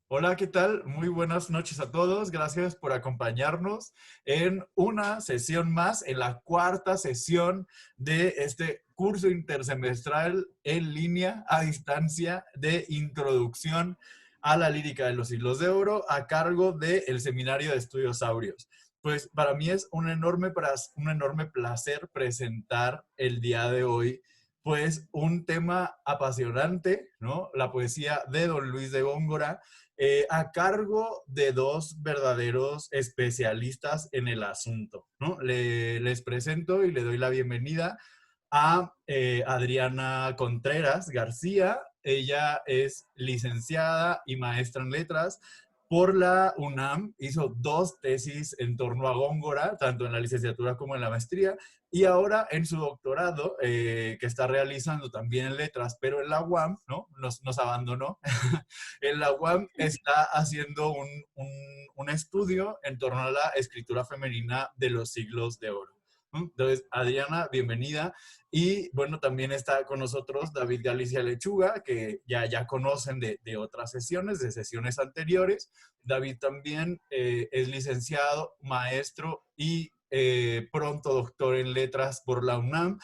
Hola, ¿qué tal? Muy buenas noches a todos. Gracias por acompañarnos en una sesión más, en la cuarta sesión de este curso intersemestral en línea a distancia de introducción a la lírica de los siglos de oro a cargo del Seminario de Estudios Áureos. Pues para mí es un enorme placer presentar el día de hoy pues un tema apasionante, ¿no? La poesía de Don Luis de Góngora, a cargo de dos verdaderos especialistas en el asunto, ¿no? Les presento y le doy la bienvenida a Adriana Contreras García. Ella es licenciada y maestra en letras por la UNAM, hizo dos tesis en torno a Góngora, tanto en la licenciatura como en la maestría, y ahora en su doctorado, que está realizando también en letras, pero en la UAM, ¿no? Nos abandonó. En la UAM está haciendo un estudio en torno a la escritura femenina de los siglos de oro. Entonces, Adriana, bienvenida. Y bueno, también está con nosotros David Galicia Lechuga, que ya conocen de otras sesiones, de sesiones anteriores. David también es licenciado, maestro y pronto doctor en letras por la UNAM.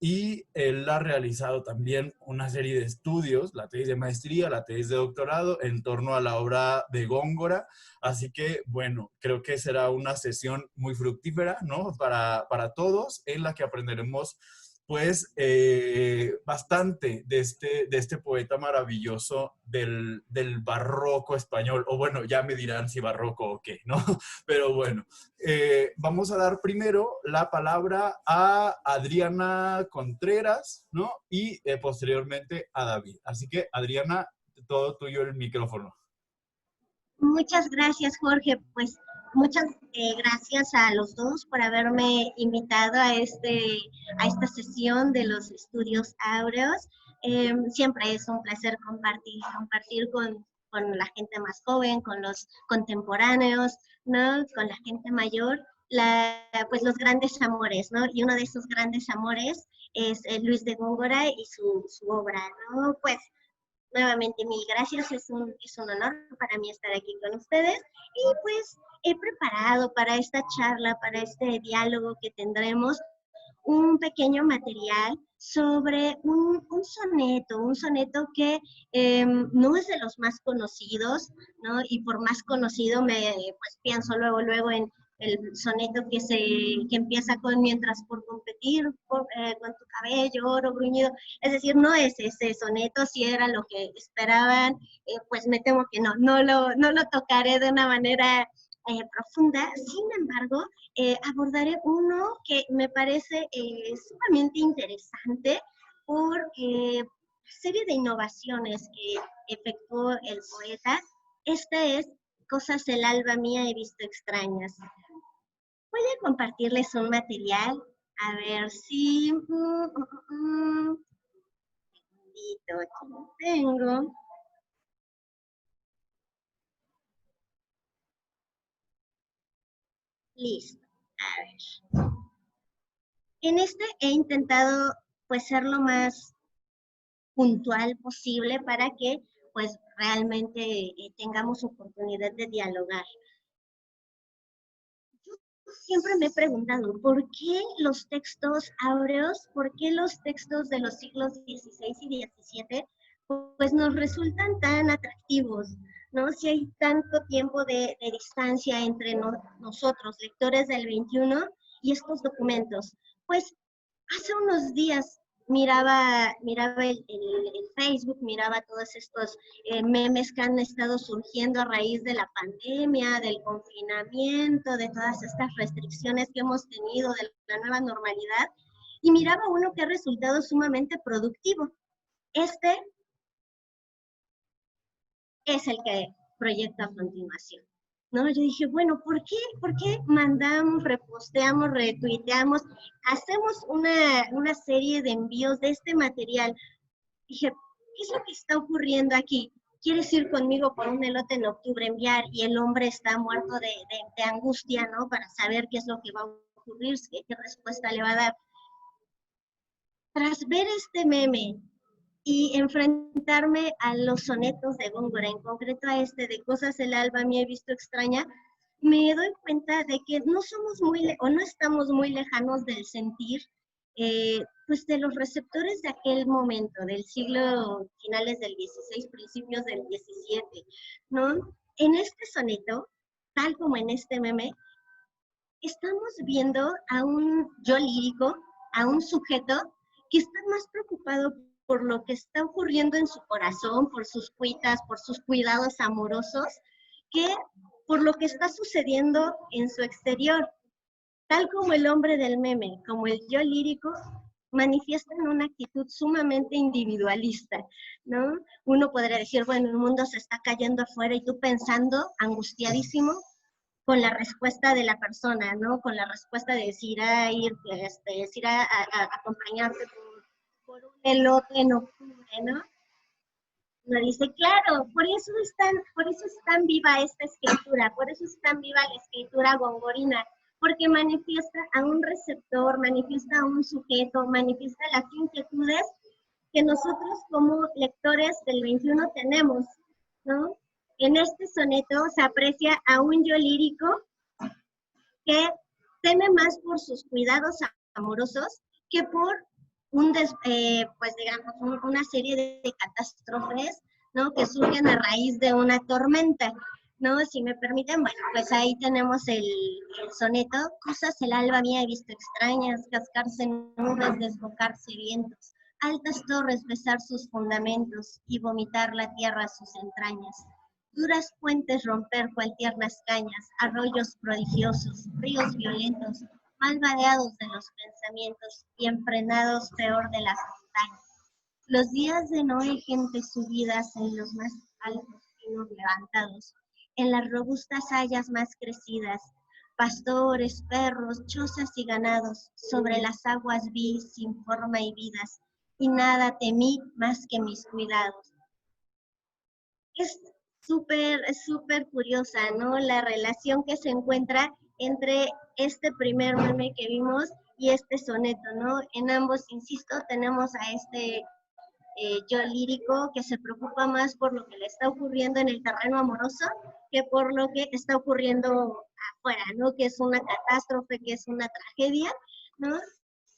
Y él ha realizado también una serie de estudios, la tesis de maestría, la tesis de doctorado, en torno a la obra de Góngora. Así que, bueno, creo que será una sesión muy fructífera, ¿no? Para todos, en la que aprenderemos pues bastante de este poeta maravilloso del barroco español, o bueno, ya me dirán si barroco o qué, ¿no? Pero bueno, vamos a dar primero la palabra a Adriana Contreras, ¿no? Y posteriormente a David. Así que, Adriana, todo tuyo el micrófono. Muchas gracias, Jorge. Pues muchas gracias a los dos por haberme invitado a esta sesión de los estudios áureos. Siempre es un placer compartir con la gente más joven, con los contemporáneos, ¿no? Con la gente mayor, pues los grandes amores, ¿no? Y uno de esos grandes amores es Luis de Góngora y su obra, ¿no? Pues nuevamente, mil gracias, es un honor para mí estar aquí con ustedes y pues he preparado para esta charla, para este diálogo que tendremos, un pequeño material sobre un soneto que no es de los más conocidos, ¿no? Y por más conocido pues pienso luego en el soneto que empieza con mientras por competir con tu cabello oro bruñido, es decir, no es ese soneto, si era lo que esperaban, pues me temo que no lo tocaré de una manera profunda. Sin embargo, abordaré uno que me parece sumamente interesante por serie de innovaciones que efectuó el poeta. Este es Cosas del alba mía he visto extrañas. Voy a compartirles un material, a ver si... aquí lo tengo. Listo. A ver. En este he intentado pues ser lo más puntual posible para que pues realmente tengamos oportunidad de dialogar. Yo siempre me he preguntado, ¿por qué los textos áureos, por qué los textos de los siglos XVI y XVII pues nos resultan tan atractivos, ¿no? Si hay tanto tiempo de distancia entre nosotros, lectores del XXI, y estos documentos. Pues hace unos días miraba el Facebook, miraba todos estos memes que han estado surgiendo a raíz de la pandemia, del confinamiento, de todas estas restricciones que hemos tenido, de la nueva normalidad, y miraba uno que ha resultado sumamente productivo. Este es el que proyecto a continuación. ¿No? Yo dije, bueno, ¿por qué mandamos, reposteamos, retuiteamos, hacemos una serie de envíos de este material? Dije, ¿qué es lo que está ocurriendo aquí? ¿Quieres ir conmigo por un elote en octubre, enviar? Y el hombre está muerto de angustia, ¿no? Para saber qué es lo que va a ocurrir, qué respuesta le va a dar. Tras ver este meme y enfrentarme a los sonetos de Góngora, en concreto a este de Cosas el alba me he visto extraña, me doy cuenta de que no somos o no estamos muy lejanos del sentir, pues de los receptores de aquel momento, del siglo finales del XVI, principios del XVII, ¿no? En este soneto, tal como en este meme, estamos viendo a un yo lírico, a un sujeto que está más preocupado por lo que está ocurriendo en su corazón, por sus cuitas, por sus cuidados amorosos, que por lo que está sucediendo en su exterior. Tal como el hombre del meme, como el yo lírico, manifiestan una actitud sumamente individualista, ¿no? Uno podría decir, bueno, el mundo se está cayendo afuera y tú pensando, angustiadísimo, con la respuesta de la persona, ¿no? Con la respuesta de decir a ir, decir a acompañarte por un elote en octubre, ¿no? Uno dice, claro, por eso es tan viva esta escritura, por eso es tan viva la escritura gongorina, porque manifiesta a un receptor, manifiesta a un sujeto, manifiesta las inquietudes que nosotros como lectores del 21 tenemos, ¿no? En este soneto se aprecia a un yo lírico que teme más por sus cuidados amorosos que por pues digamos, una serie de catástrofes, ¿no? Que surgen a raíz de una tormenta, ¿no? Si me permiten, bueno, pues ahí tenemos el soneto, cosas el alba mía he visto extrañas, cascarse nubes, desbocarse vientos, altas torres besar sus fundamentos y vomitar la tierra a sus entrañas. Duras puentes romper cual tiernas cañas, arroyos prodigiosos, ríos violentos, mal vadeados de los pensamientos y enfrenados peor de las montañas. Los días de Noé, gente subidas en los más altos pinos levantados, en las robustas hayas más crecidas, pastores, perros, chozas y ganados, sobre las aguas vi sin forma y vidas, y nada temí más que mis cuidados. Es súper curiosa, ¿no? La relación que se encuentra entre este primer meme que vimos y este soneto, ¿no? En ambos, insisto, tenemos a este yo lírico que se preocupa más por lo que le está ocurriendo en el terreno amoroso que por lo que está ocurriendo afuera, ¿no? Que es una catástrofe, que es una tragedia, ¿no?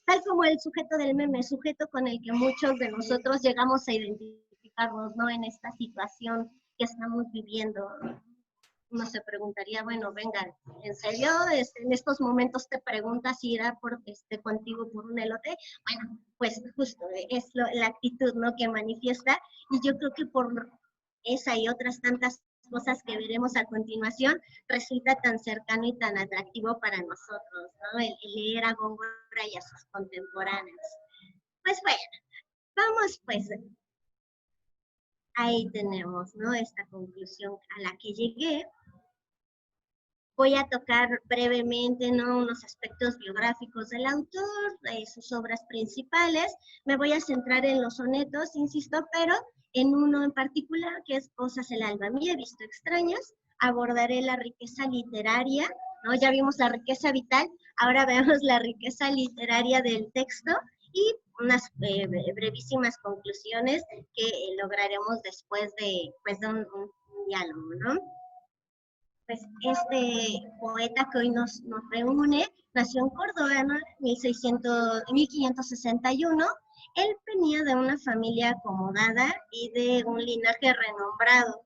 Tal como el sujeto del meme, sujeto con el que muchos de nosotros llegamos a identificarnos, ¿no? En esta situación que estamos viviendo. Uno se preguntaría, bueno, venga, ¿en serio? En estos momentos te preguntas si irá contigo por un elote. Bueno, pues justo es la actitud, ¿no? Que manifiesta, y yo creo que por esa y otras tantas cosas que veremos a continuación, resulta tan cercano y tan atractivo para nosotros, ¿no? El leer a Góngora y a sus contemporáneos. Pues bueno, vamos pues, ahí tenemos, ¿no? Esta conclusión a la que llegué. Voy a tocar brevemente, ¿no? Unos aspectos biográficos del autor, de sus obras principales. Me voy a centrar en los sonetos, insisto, pero en uno en particular, que es Cosas el alba mía he visto extrañas. Abordaré la riqueza literaria, ¿no? Ya vimos la riqueza vital, ahora vemos la riqueza literaria del texto y unas brevísimas conclusiones que lograremos después de, pues, de un diálogo, ¿no? Pues este poeta que hoy nos reúne nació en Córdoba, ¿no? 1561. Él venía de una familia acomodada y de un linaje renombrado.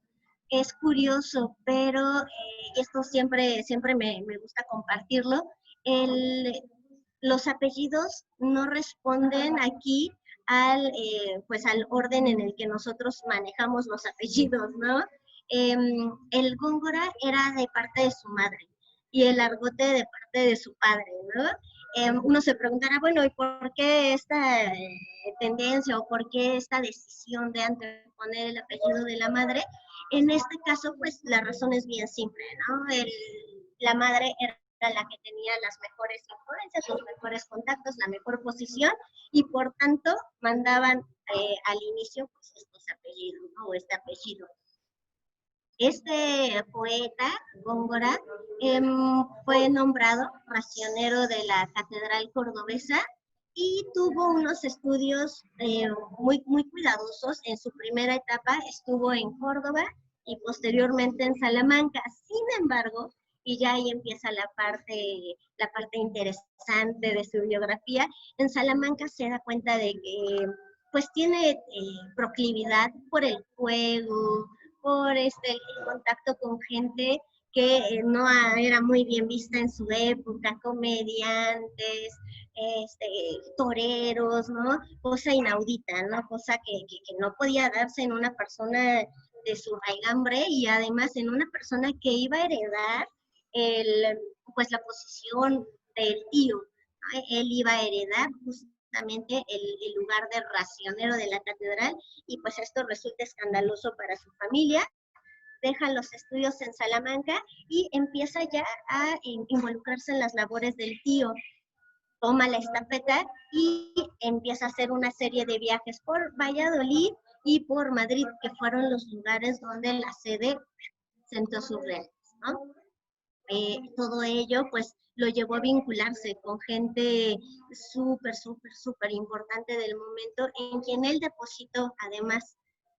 Es curioso, pero esto siempre me gusta compartirlo. Los apellidos no responden aquí pues al orden en el que nosotros manejamos los apellidos, ¿no? El Góngora era de parte de su madre y el Argote de parte de su padre, ¿no? Uno se preguntará, bueno, ¿y por qué esta tendencia o por qué esta decisión de anteponer el apellido de la madre? En este caso, pues la razón es bien simple, ¿no? La madre era la que tenía las mejores influencias, los mejores contactos, la mejor posición, y por tanto mandaban al inicio pues estos apellidos, ¿no? O este apellido. Este poeta, Góngora, fue nombrado racionero de la Catedral Cordobesa y tuvo unos estudios muy cuidadosos. En su primera etapa estuvo en Córdoba y posteriormente en Salamanca. Sin embargo, y ya ahí empieza la parte interesante de su biografía, en Salamanca se da cuenta de que pues tiene proclividad por el juego, por el contacto con gente que no era muy bien vista en su época, comediantes, toreros, ¿no? Cosa inaudita, ¿no? Cosa que no podía darse en una persona de su raigambre y además en una persona que iba a heredar pues la posición del tío, ¿no? Él iba a heredar justamente el lugar de racionero de la catedral y pues esto resulta escandaloso para su familia. Deja los estudios en Salamanca y empieza ya a involucrarse en las labores del tío. Toma la estafeta y empieza a hacer una serie de viajes por Valladolid y por Madrid, que fueron los lugares donde la sede sentó sus reales, ¿no? Todo ello, pues, lo llevó a vincularse con gente súper importante del momento, en quien él depositó, además,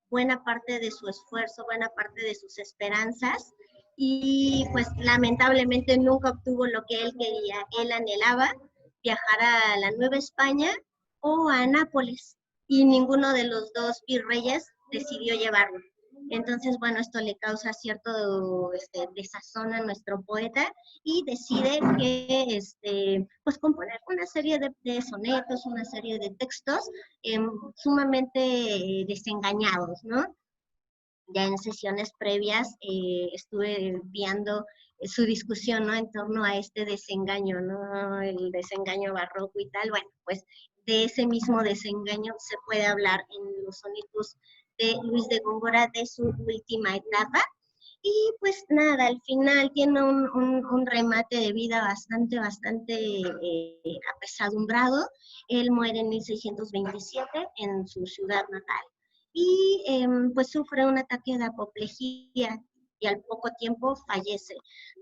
buena parte de su esfuerzo, buena parte de sus esperanzas, y pues lamentablemente nunca obtuvo lo que él quería. Él anhelaba viajar a la Nueva España o a Nápoles, y ninguno de los dos virreyes decidió llevarlo. Entonces, bueno, esto le causa cierto desazón a nuestro poeta y decide que, pues, componer una serie de sonetos, una serie de textos sumamente desengañados, ¿no? Ya en sesiones previas estuve viendo su discusión, ¿no? En torno a este desengaño, ¿no? El desengaño barroco y tal. Bueno, pues de ese mismo desengaño se puede hablar en los sonetos de Luis de Góngora de su última etapa. Y pues nada, al final tiene un remate de vida bastante apesadumbrado. Él muere en 1627 en su ciudad natal y pues sufre un ataque de apoplejía y al poco tiempo fallece,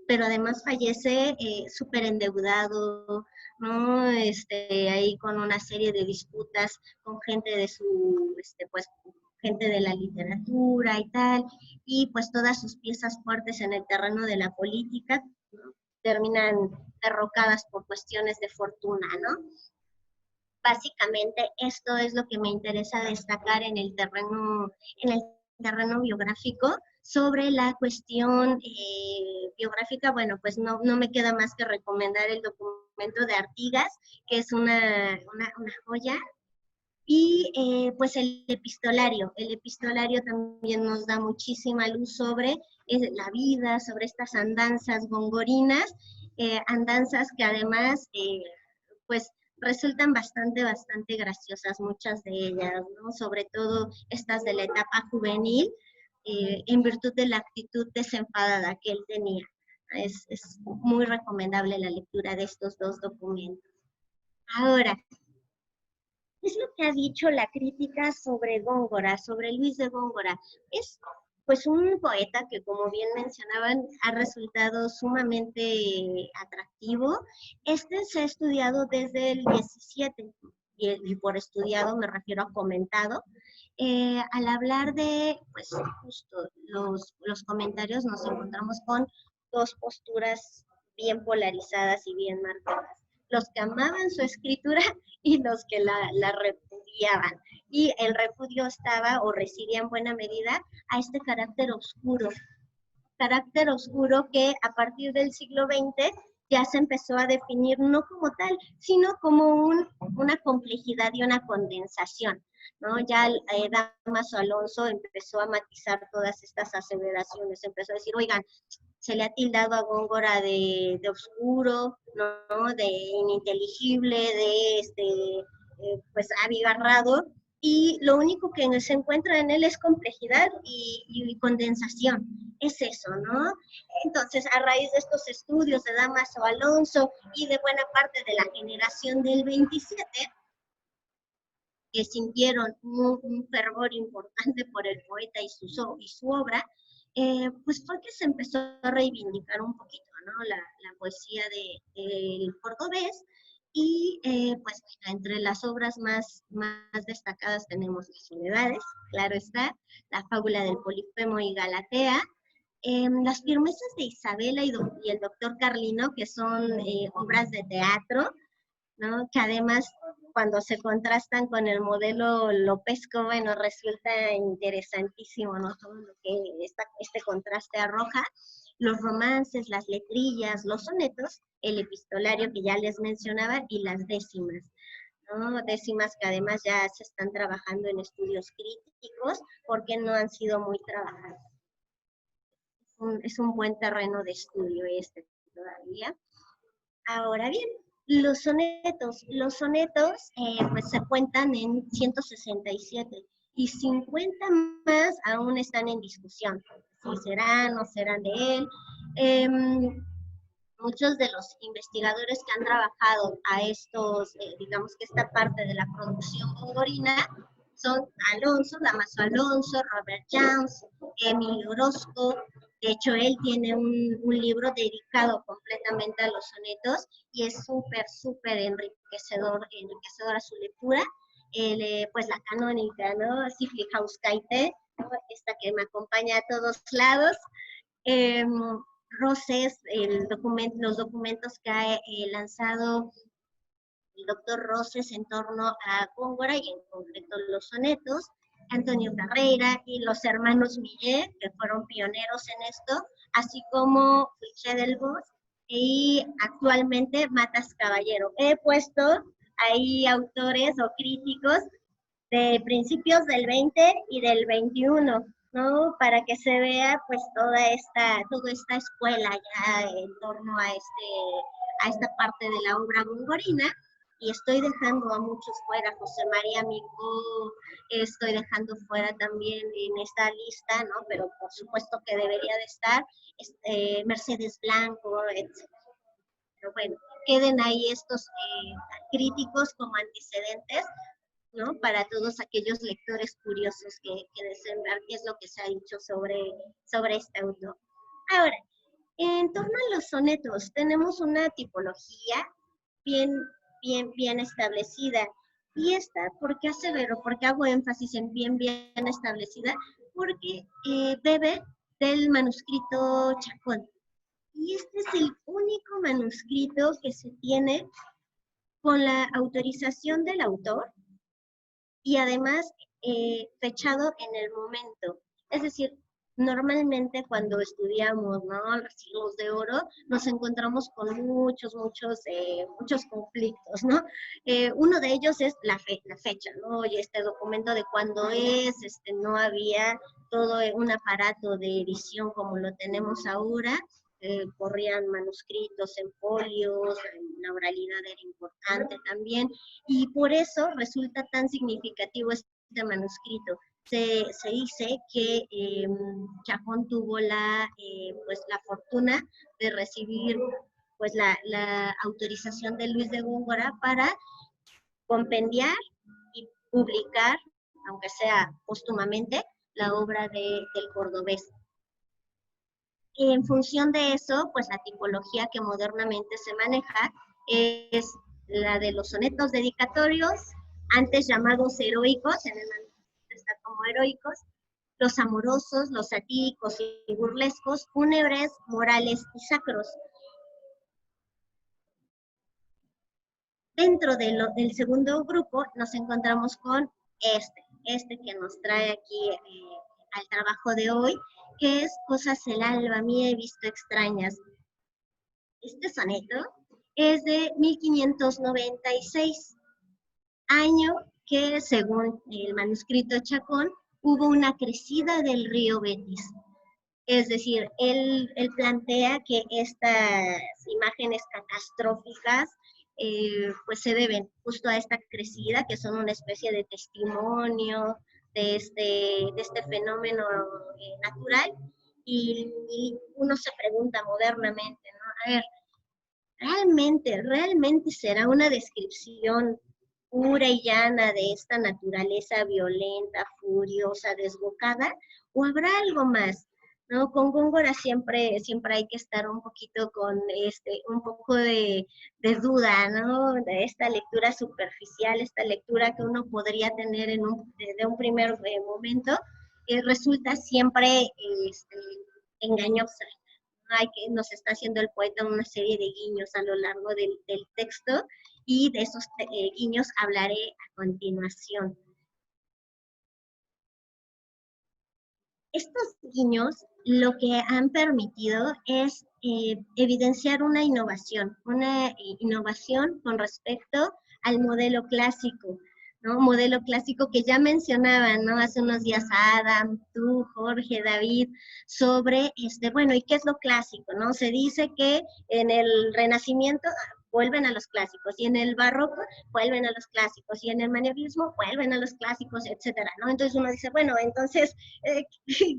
pero además fallece súper endeudado, ¿no? Ahí con una serie de disputas con gente de pues gente de la literatura y tal, y pues todas sus piezas fuertes en el terreno de la política, ¿no? Terminan derrocadas por cuestiones de fortuna, ¿no? Básicamente esto es lo que me interesa destacar en el terreno biográfico. Sobre la cuestión biográfica, bueno, pues no me queda más que recomendar el documento de Artigas, que es una joya, y pues el epistolario también nos da muchísima luz sobre la vida, sobre estas andanzas gongorinas, andanzas que además pues resultan bastante graciosas, muchas de ellas, ¿no? Sobre todo estas de la etapa juvenil, en virtud de la actitud desenfadada que él tenía. Es muy recomendable la lectura de estos dos documentos. Ahora, ¿qué es lo que ha dicho la crítica sobre Góngora, sobre Luis de Góngora? Es pues un poeta que, como bien mencionaban, ha resultado sumamente atractivo. Se ha estudiado desde el 17, y por estudiado me refiero a comentado. Al hablar de, pues, justo los comentarios, nos encontramos con dos posturas bien polarizadas y bien marcadas. Los que amaban su escritura y los que la repudiaban. Y el repudio estaba o residía en buena medida a este carácter oscuro que a partir del siglo XX ya se empezó a definir no como tal, sino como una complejidad y una condensación, ¿no? Ya Dámaso Alonso empezó a matizar todas estas aseveraciones, empezó a decir, oigan, se le ha tildado a Góngora de oscuro, ¿no? De ininteligible, de pues abigarrado, y lo único que se encuentra en él es complejidad y condensación. Es eso, ¿no? Entonces, a raíz de estos estudios de Dámaso Alonso y de buena parte de la generación del 27, que sintieron un fervor importante por el poeta y su obra, pues fue que se empezó a reivindicar un poquito, ¿no? La poesía del cordobés, Y pues bueno, entre las obras más destacadas tenemos Las Soledades, claro está, La Fábula del Polifemo y Galatea, Las Firmezas de Isabela y el Doctor Carlino, que son obras de teatro, ¿no? Que además cuando se contrastan con el modelo lopesco, bueno, resulta interesantísimo, ¿no? Todo lo que este contraste arroja. Los romances, las letrillas, los sonetos, el epistolario que ya les mencionaba y las décimas, ¿no? Décimas que además ya se están trabajando en estudios críticos porque no han sido muy trabajadas. Es un buen terreno de estudio este todavía. Ahora bien, los sonetos pues se cuentan en 167 y 50 más aún están en discusión, si serán o serán de él. Muchos de los investigadores que han trabajado a estos, digamos que esta parte de la producción gongorina, son Alonso, Damaso Alonso, Robert Jones, Emilio Orozco. De hecho, él tiene un libro dedicado completamente a los sonetos y es súper enriquecedora su lectura. Pues la canónica, ¿no? Siflijauskaite, ¿no? Esta que me acompaña a todos lados. Roses, los documentos que ha lanzado el doctor Roses en torno a Góngora y en concreto los sonetos, Antonio Carreira y los hermanos Millet, que fueron pioneros en esto, así como Fouché del Bos y actualmente Matas Caballero. He puesto ahí autores o críticos de principios del 20 y del 21, ¿no? Para que se vea pues toda esta escuela ya en torno a esta parte de la obra gongorina. Y estoy dejando a muchos fuera, José María Micó, estoy dejando fuera también en esta lista, ¿no? Pero por supuesto que debería de estar, Mercedes Blanco, etc. Pero bueno, queden ahí estos críticos como antecedentes, ¿no? Para todos aquellos lectores curiosos que deseen ver qué es lo que se ha dicho sobre este autor. Ahora, en torno a los sonetos, tenemos una tipología bien establecida. Y esta, ¿por qué asevero? ¿Por qué hago énfasis en bien establecida? Porque bebe del manuscrito Chacón. Y este es el único manuscrito que se tiene con la autorización del autor y además fechado en el momento. Es decir, normalmente cuando estudiamos, ¿no?, los siglos de oro, nos encontramos con muchos conflictos, ¿no? Uno de ellos es la fecha, ¿no? Y este documento de cuándo es, no había todo un aparato de edición como lo tenemos ahora, corrían manuscritos en folios, la oralidad era importante también, y por eso resulta tan significativo este manuscrito. Se dice que Chacón tuvo la fortuna de recibir pues la autorización de Luis de Góngora para compendiar y publicar, aunque sea póstumamente, la obra del cordobés. En función de eso, pues la tipología que modernamente se maneja es la de los sonetos dedicatorios, antes llamados heroicos, en el manuscrito está como heroicos, los amorosos, los satíricos y burlescos, fúnebres, morales y sacros. Dentro del segundo grupo nos encontramos con este que nos trae aquí al trabajo de hoy, que es Cosas el alba mía he visto extrañas. Este soneto es de 1596, año que según el manuscrito Chacón hubo una crecida del río Betis. Es decir, él plantea que estas imágenes catastróficas pues se deben justo a esta crecida, que son una especie de testimonio de este fenómeno natural, y uno se pregunta modernamente, ¿no? A ver, ¿realmente será una descripción pura y llana de esta naturaleza violenta, furiosa, desbocada? ¿O habrá algo más? ¿no? Con Góngora siempre hay que estar un poquito con un poco de duda, ¿no? De esta lectura superficial, esta lectura que uno podría tener de un primer momento, resulta siempre este, engañosa. Nos está haciendo el poeta una serie de guiños a lo largo del texto, y de esos guiños hablaré a continuación. Estos guiños lo que han permitido es evidenciar una innovación con respecto al modelo clásico, ¿no? Modelo clásico que ya mencionaban, ¿no? Hace unos días Adam, tú, Jorge, David, sobre, bueno, ¿y qué es lo clásico, no? Se dice que en el Renacimiento vuelven a los clásicos, y en el barroco vuelven a los clásicos, y en el manierismo vuelven a los clásicos, etcétera, ¿no? Entonces uno dice, bueno, entonces,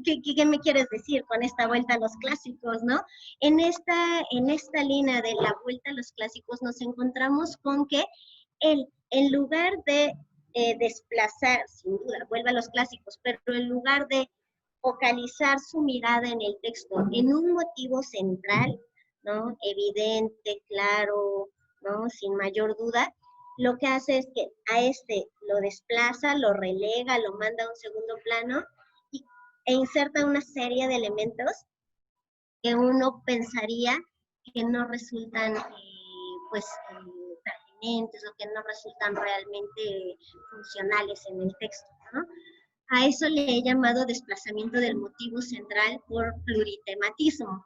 ¿qué me quieres decir con esta vuelta a los clásicos, no? En esta línea de la vuelta a los clásicos nos encontramos con que en lugar de desplazar, sin duda, vuelve a los clásicos, pero en lugar de focalizar su mirada en el texto, en un motivo central, ¿no? Evidente, claro, ¿no? Sin mayor duda, lo que hace es que a lo desplaza, lo relega, lo manda a un segundo plano e inserta una serie de elementos que uno pensaría que no resultan pertinentes, o que no resultan realmente funcionales en el texto, ¿no? A eso le he llamado desplazamiento del motivo central por pluritematismo.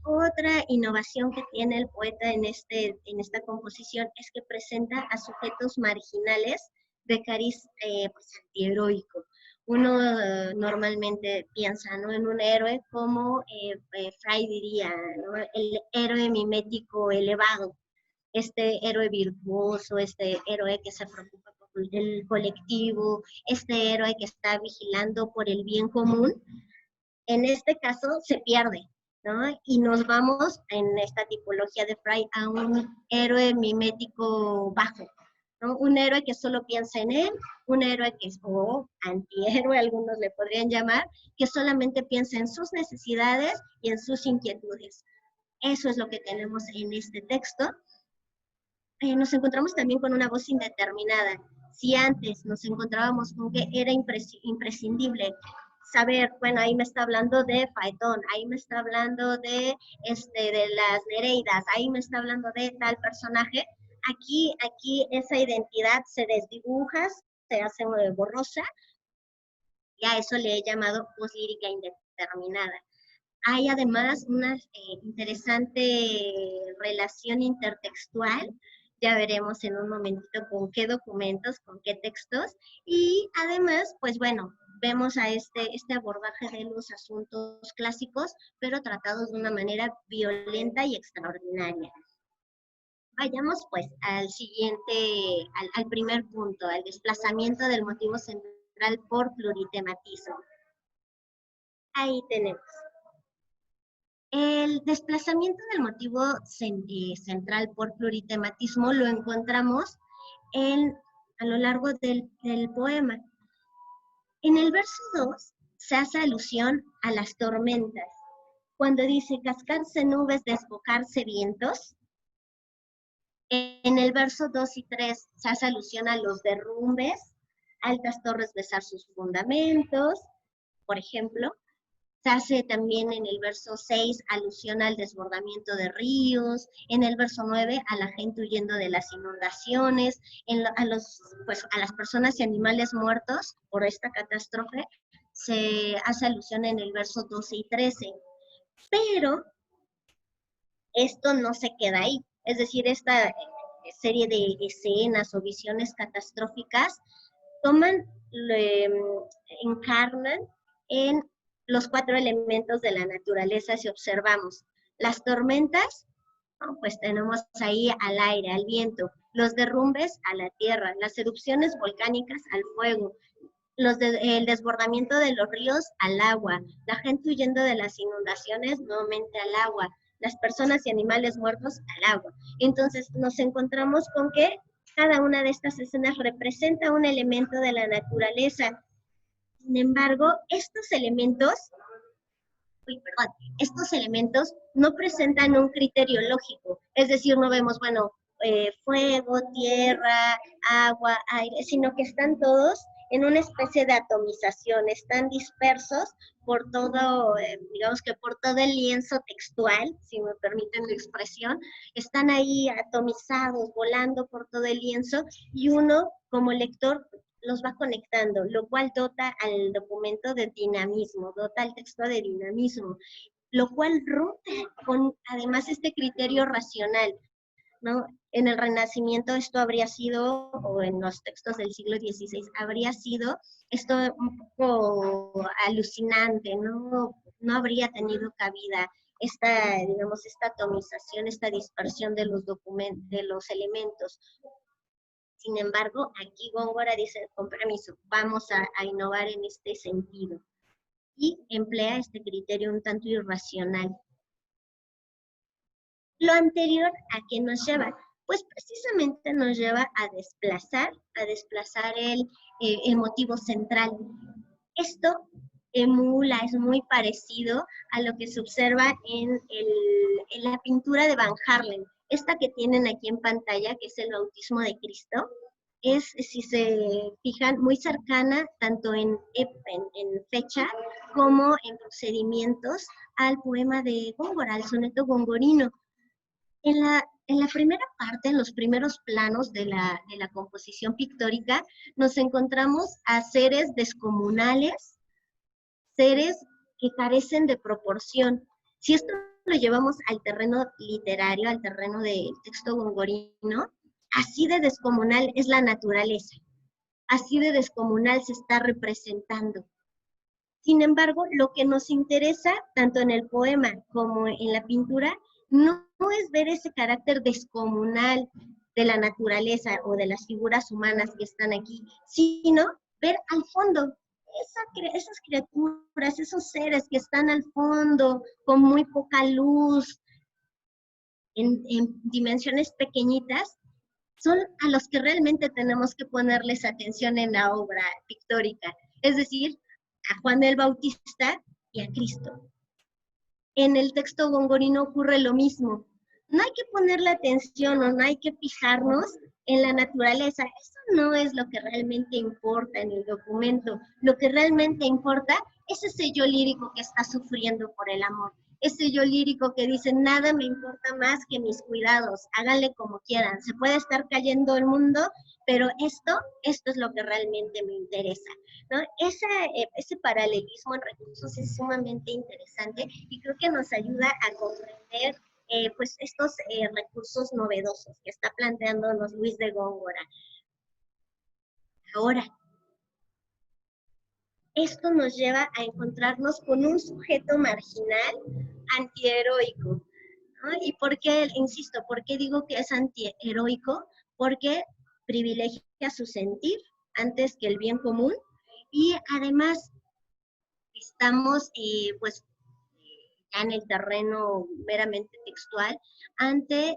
Otra innovación que tiene el poeta en esta composición es que presenta a sujetos marginales de cariz antiheroico. Uno normalmente piensa, ¿no?, en un héroe como Fry diría, ¿no?, el héroe mimético elevado, este héroe virtuoso, este héroe que se preocupa por el colectivo, este héroe que está vigilando por el bien común. En este caso se pierde, ¿no? Y nos vamos en esta tipología de Fry a un héroe mimético bajo, ¿no? Un héroe que solo piensa en él, un héroe que es, o antihéroe, algunos le podrían llamar, que solamente piensa en sus necesidades y en sus inquietudes. Eso es lo que tenemos en este texto. Nos encontramos también con una voz indeterminada. Si antes nos encontrábamos con que era imprescindible saber, bueno, ahí me está hablando de Faetón, ahí me está hablando de las Nereidas, ahí me está hablando de tal personaje, aquí esa identidad se desdibuja, se hace borrosa, y a eso le he llamado voz lírica indeterminada. Hay además una interesante relación intertextual, ya veremos en un momentito con qué documentos, con qué textos, y además, pues bueno, vemos a este abordaje de los asuntos clásicos, pero tratados de una manera violenta y extraordinaria. Vayamos pues al siguiente, al primer punto, al desplazamiento del motivo central por pluritematismo. Ahí tenemos. El desplazamiento del motivo central por pluritematismo lo encontramos a lo largo del poema. En el verso 2 se hace alusión a las tormentas. Cuando dice cascarse nubes, desbocarse vientos, en el verso 2 y 3 se hace alusión a los derrumbes, altas torres besar sus fundamentos, por ejemplo. Se hace también en el verso 6 alusión al desbordamiento de ríos, en el verso 9 a la gente huyendo de las inundaciones, a las personas y animales muertos por esta catástrofe se hace alusión en el verso 12 y 13. Pero esto no se queda ahí, es decir, esta serie de escenas o visiones catastróficas encarnan en los 4 elementos de la naturaleza. Si observamos las tormentas, ¿no?, pues tenemos ahí al aire, al viento, los derrumbes a la tierra, las erupciones volcánicas al fuego, el desbordamiento de los ríos al agua, la gente huyendo de las inundaciones nuevamente al agua, las personas y animales muertos al agua. Entonces nos encontramos con que cada una de estas escenas representa un elemento de la naturaleza. Sin embargo, estos elementos estos elementos no presentan un criterio lógico, es decir, no vemos, bueno, fuego, tierra, agua, aire, sino que están todos en una especie de atomización, están dispersos por todo, digamos que por todo el lienzo textual, si me permiten la expresión, están ahí atomizados, volando por todo el lienzo, y uno como lector los va conectando, lo cual dota al documento de dinamismo, dota al texto de dinamismo, lo cual rompe con además este criterio racional, ¿no? En el Renacimiento esto habría sido, o en los textos del siglo XVI, habría sido esto un poco alucinante, no habría tenido cabida esta, digamos, esta atomización, esta dispersión de los documentos, de los elementos. Sin embargo, aquí Góngora dice, con permiso, vamos a innovar en este sentido. Y emplea este criterio un tanto irracional. Lo anterior, ¿a qué nos lleva? Pues precisamente nos lleva a desplazar el motivo central. Esto emula, es muy parecido a lo que se observa en la pintura de Van Harlen. Esta que tienen aquí en pantalla, que es el bautismo de Cristo, es, si se fijan, muy cercana tanto en fecha como en procedimientos al poema de Góngora, al soneto gongorino. En la primera parte, en los primeros planos de la composición pictórica, nos encontramos a seres descomunales, seres que carecen de proporción. Si esto lo llevamos al terreno literario, al terreno del texto gongorino, así de descomunal es la naturaleza, así de descomunal se está representando. Sin embargo, lo que nos interesa, tanto en el poema como en la pintura, no es ver ese carácter descomunal de la naturaleza o de las figuras humanas que están aquí, sino ver al fondo esas criaturas, esos seres que están al fondo, con muy poca luz, en dimensiones pequeñitas, son a los que realmente tenemos que ponerles atención en la obra pictórica, es decir, a Juan el Bautista y a Cristo. En el texto gongorino ocurre lo mismo. No hay que ponerle atención o no hay que fijarnos en la naturaleza. Eso no es lo que realmente importa en el documento. Lo que realmente importa es ese yo lírico que está sufriendo por el amor. Ese yo lírico que dice, nada me importa más que mis cuidados, háganle como quieran. Se puede estar cayendo el mundo, pero esto es lo que realmente me interesa, ¿no? Ese paralelismo en recursos es sumamente interesante y creo que nos ayuda a comprender pues estos recursos novedosos que está planteándonos Luis de Góngora. Ahora, esto nos lleva a encontrarnos con un sujeto marginal antiheroico, ¿no? ¿Y por qué, insisto, por qué digo que es antiheroico? Porque privilegia su sentir antes que el bien común y además estamos pues ya en el terreno meramente textual ante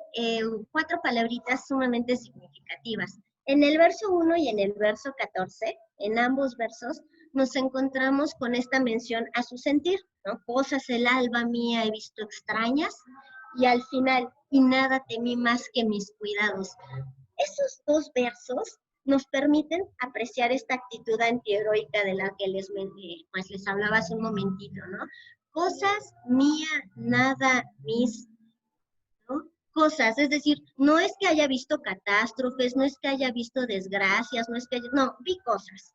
4 palabritas sumamente significativas. En el verso 1 y en el verso 14, en ambos versos, nos encontramos con esta mención a su sentir, ¿no? Cosas el alba mía he visto extrañas, y al final, y nada temí más que mis cuidados. Esos 2 versos nos permiten apreciar esta actitud antiheroica de la que les hablaba hace un momentito, ¿no? Cosas mía, nada mis, ¿no? Cosas, es decir, no es que haya visto catástrofes, no es que haya visto desgracias, no, vi cosas,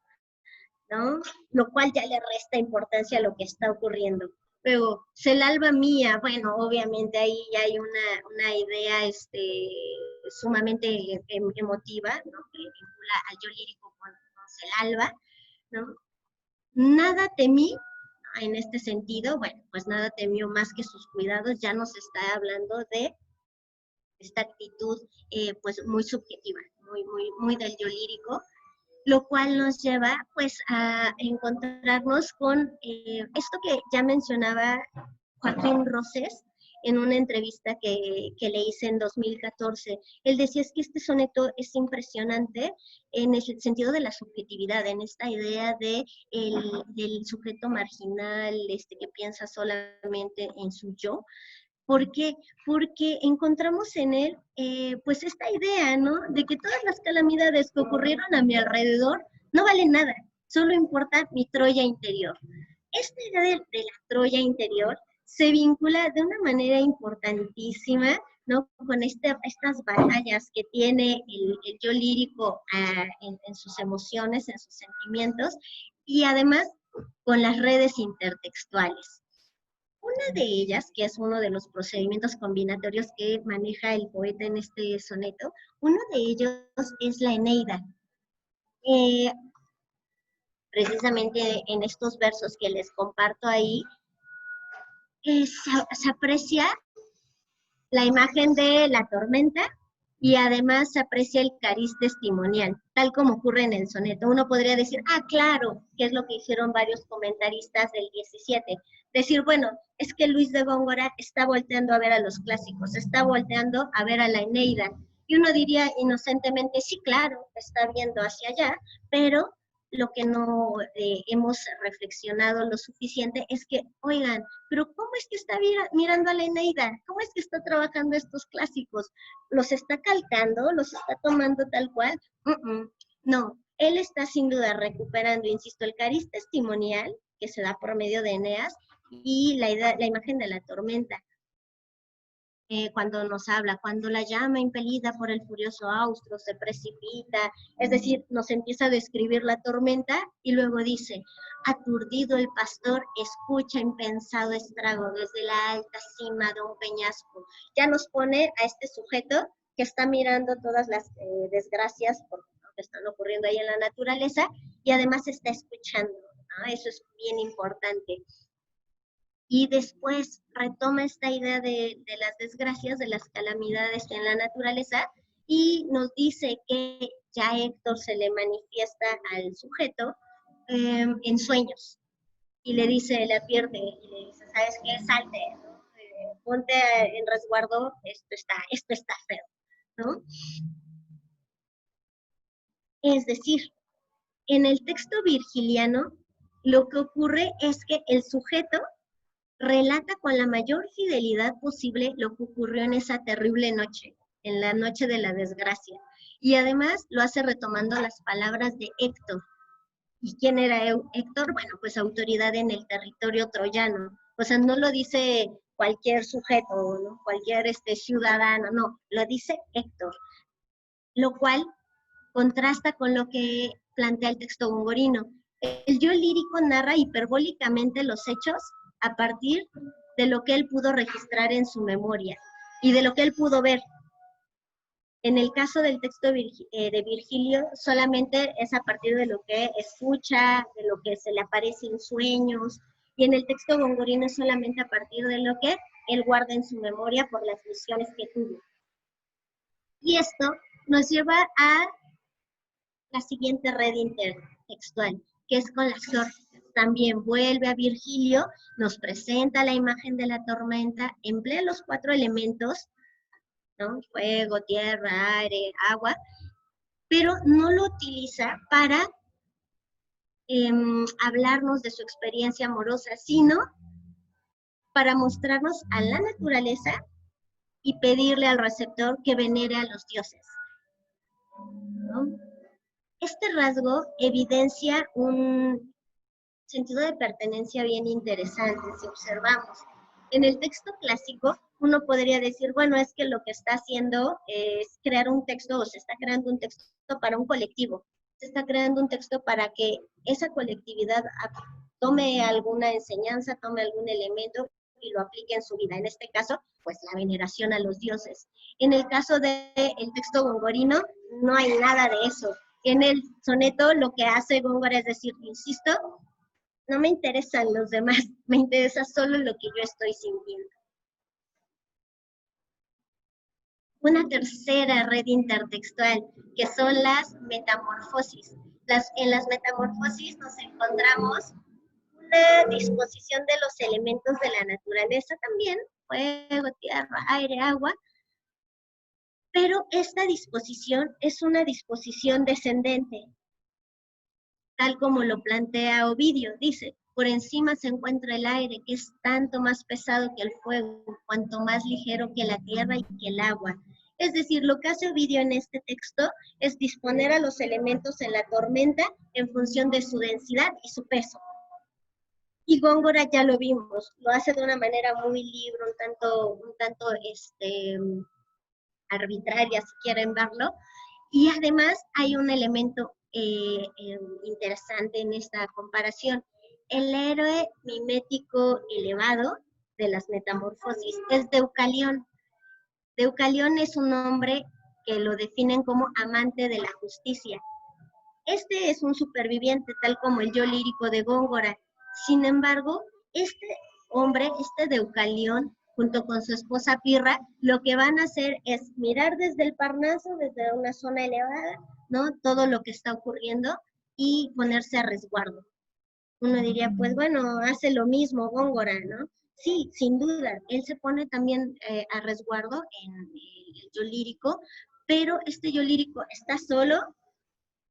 ¿no? Lo cual ya le resta importancia a lo que está ocurriendo. Pero, el alba mía, bueno, obviamente ahí ya hay una idea sumamente emotiva, ¿no? Que vincula al yo lírico con el alba, ¿no? Nada temí, en este sentido, bueno, pues nada temió más que sus cuidados, ya nos está hablando de esta actitud pues muy subjetiva, muy del yo lírico, lo cual nos lleva pues a encontrarnos con esto que ya mencionaba Joaquín Rosés, en una entrevista que le hice en 2014. Él decía, es que este soneto es impresionante en el sentido de la subjetividad, en esta idea del sujeto marginal, que piensa solamente en su yo. ¿Por qué? Porque encontramos en él, pues, esta idea, ¿no? De que todas las calamidades que ocurrieron a mi alrededor no valen nada, solo importa mi Troya interior. Esta idea de la Troya interior se vincula de una manera importantísima, ¿no? Con estas batallas que tiene el yo lírico en sus emociones, en sus sentimientos, y además con las redes intertextuales. Una de ellas, que es uno de los procedimientos combinatorios que maneja el poeta en este soneto, uno de ellos es la Eneida. Precisamente en estos versos que les comparto ahí, se aprecia la imagen de la tormenta y además se aprecia el cariz testimonial, tal como ocurre en el soneto. Uno podría decir, claro, que es lo que hicieron varios comentaristas del 17. Decir, bueno, es que Luis de Góngora está volteando a ver a los clásicos, está volteando a ver a la Eneida. Y uno diría inocentemente, sí, claro, está viendo hacia allá, pero lo que no hemos reflexionado lo suficiente es que, oigan, pero ¿cómo es que está mirando a la Eneida? ¿Cómo es que está trabajando estos clásicos? ¿Los está calcando? ¿Los está tomando tal cual? No, él está sin duda recuperando, insisto, el cariz testimonial que se da por medio de Eneas y la imagen de la tormenta. Cuando nos habla, cuando la llama impelida por el furioso austro se precipita, es decir, nos empieza a describir la tormenta y luego dice, aturdido el pastor escucha impensado estrago desde la alta cima de un peñasco. Ya nos pone a este sujeto que está mirando todas las desgracias que están ocurriendo ahí en la naturaleza y además está escuchando, ¿no? Eso es bien importante. Y después retoma esta idea de las desgracias, de las calamidades en la naturaleza, y nos dice que ya Héctor se le manifiesta al sujeto en sueños. Y le advierte, y le dice, ¿sabes qué? Salte, ¿no? Ponte en resguardo, esto está feo, ¿no? Es decir, en el texto virgiliano, lo que ocurre es que el sujeto relata con la mayor fidelidad posible lo que ocurrió en esa terrible noche, en la noche de la desgracia. Y además lo hace retomando las palabras de Héctor. ¿Y quién era Héctor? Bueno, pues autoridad en el territorio troyano. O sea, no lo dice cualquier sujeto, ¿no? Cualquier ciudadano, no, lo dice Héctor. Lo cual contrasta con lo que plantea el texto gongorino. El yo lírico narra hiperbólicamente los hechos a partir de lo que él pudo registrar en su memoria y de lo que él pudo ver. En el caso del texto de Virgilio, solamente es a partir de lo que escucha, de lo que se le aparece en sueños, y en el texto gongorino es solamente a partir de lo que él guarda en su memoria por las visiones que tuvo. Y esto nos lleva a la siguiente red intertextual, que es con las flores. También vuelve a Virgilio, nos presenta la imagen de la tormenta, emplea los 4 elementos, ¿no? Fuego, tierra, aire, agua, pero no lo utiliza para hablarnos de su experiencia amorosa, sino para mostrarnos a la naturaleza y pedirle al receptor que venere a los dioses, ¿no? Este rasgo evidencia un sentido de pertenencia bien interesante, si observamos. En el texto clásico, uno podría decir, bueno, es que lo que está haciendo es crear un texto, o se está creando un texto para un colectivo. Se está creando un texto para que esa colectividad tome alguna enseñanza, tome algún elemento y lo aplique en su vida. En este caso, pues la veneración a los dioses. En el caso del texto gongorino, no hay nada de eso. En el soneto lo que hace Góngora es decir, insisto, no me interesan los demás, me interesa solo lo que yo estoy sintiendo. Una tercera red intertextual, que son las metamorfosis. En las metamorfosis nos encontramos una disposición de los elementos de la naturaleza también, fuego, tierra, aire, agua, pero esta disposición es una disposición descendente, tal como lo plantea Ovidio. Dice, por encima se encuentra el aire, que es tanto más pesado que el fuego, cuanto más ligero que la tierra y que el agua. Es decir, lo que hace Ovidio en este texto es disponer a los elementos en la tormenta en función de su densidad y su peso. Y Góngora ya lo vimos, lo hace de una manera muy libre, un tanto arbitraria, si quieren verlo. Y además hay un elemento interesante en esta comparación. El héroe mimético elevado de las metamorfosis es Deucalión. Deucalión es un hombre que lo definen como amante de la justicia. Este es un superviviente, tal como el yo lírico de Góngora. Sin embargo, este hombre, este Deucalión, junto con su esposa Pirra, lo que van a hacer es mirar desde el Parnaso, desde una zona elevada, ¿no? Todo lo que está ocurriendo y ponerse a resguardo. Uno diría, pues bueno, hace lo mismo Góngora, ¿no? Sí, sin duda, él se pone también a resguardo en el yo lírico, pero este yo lírico está solo,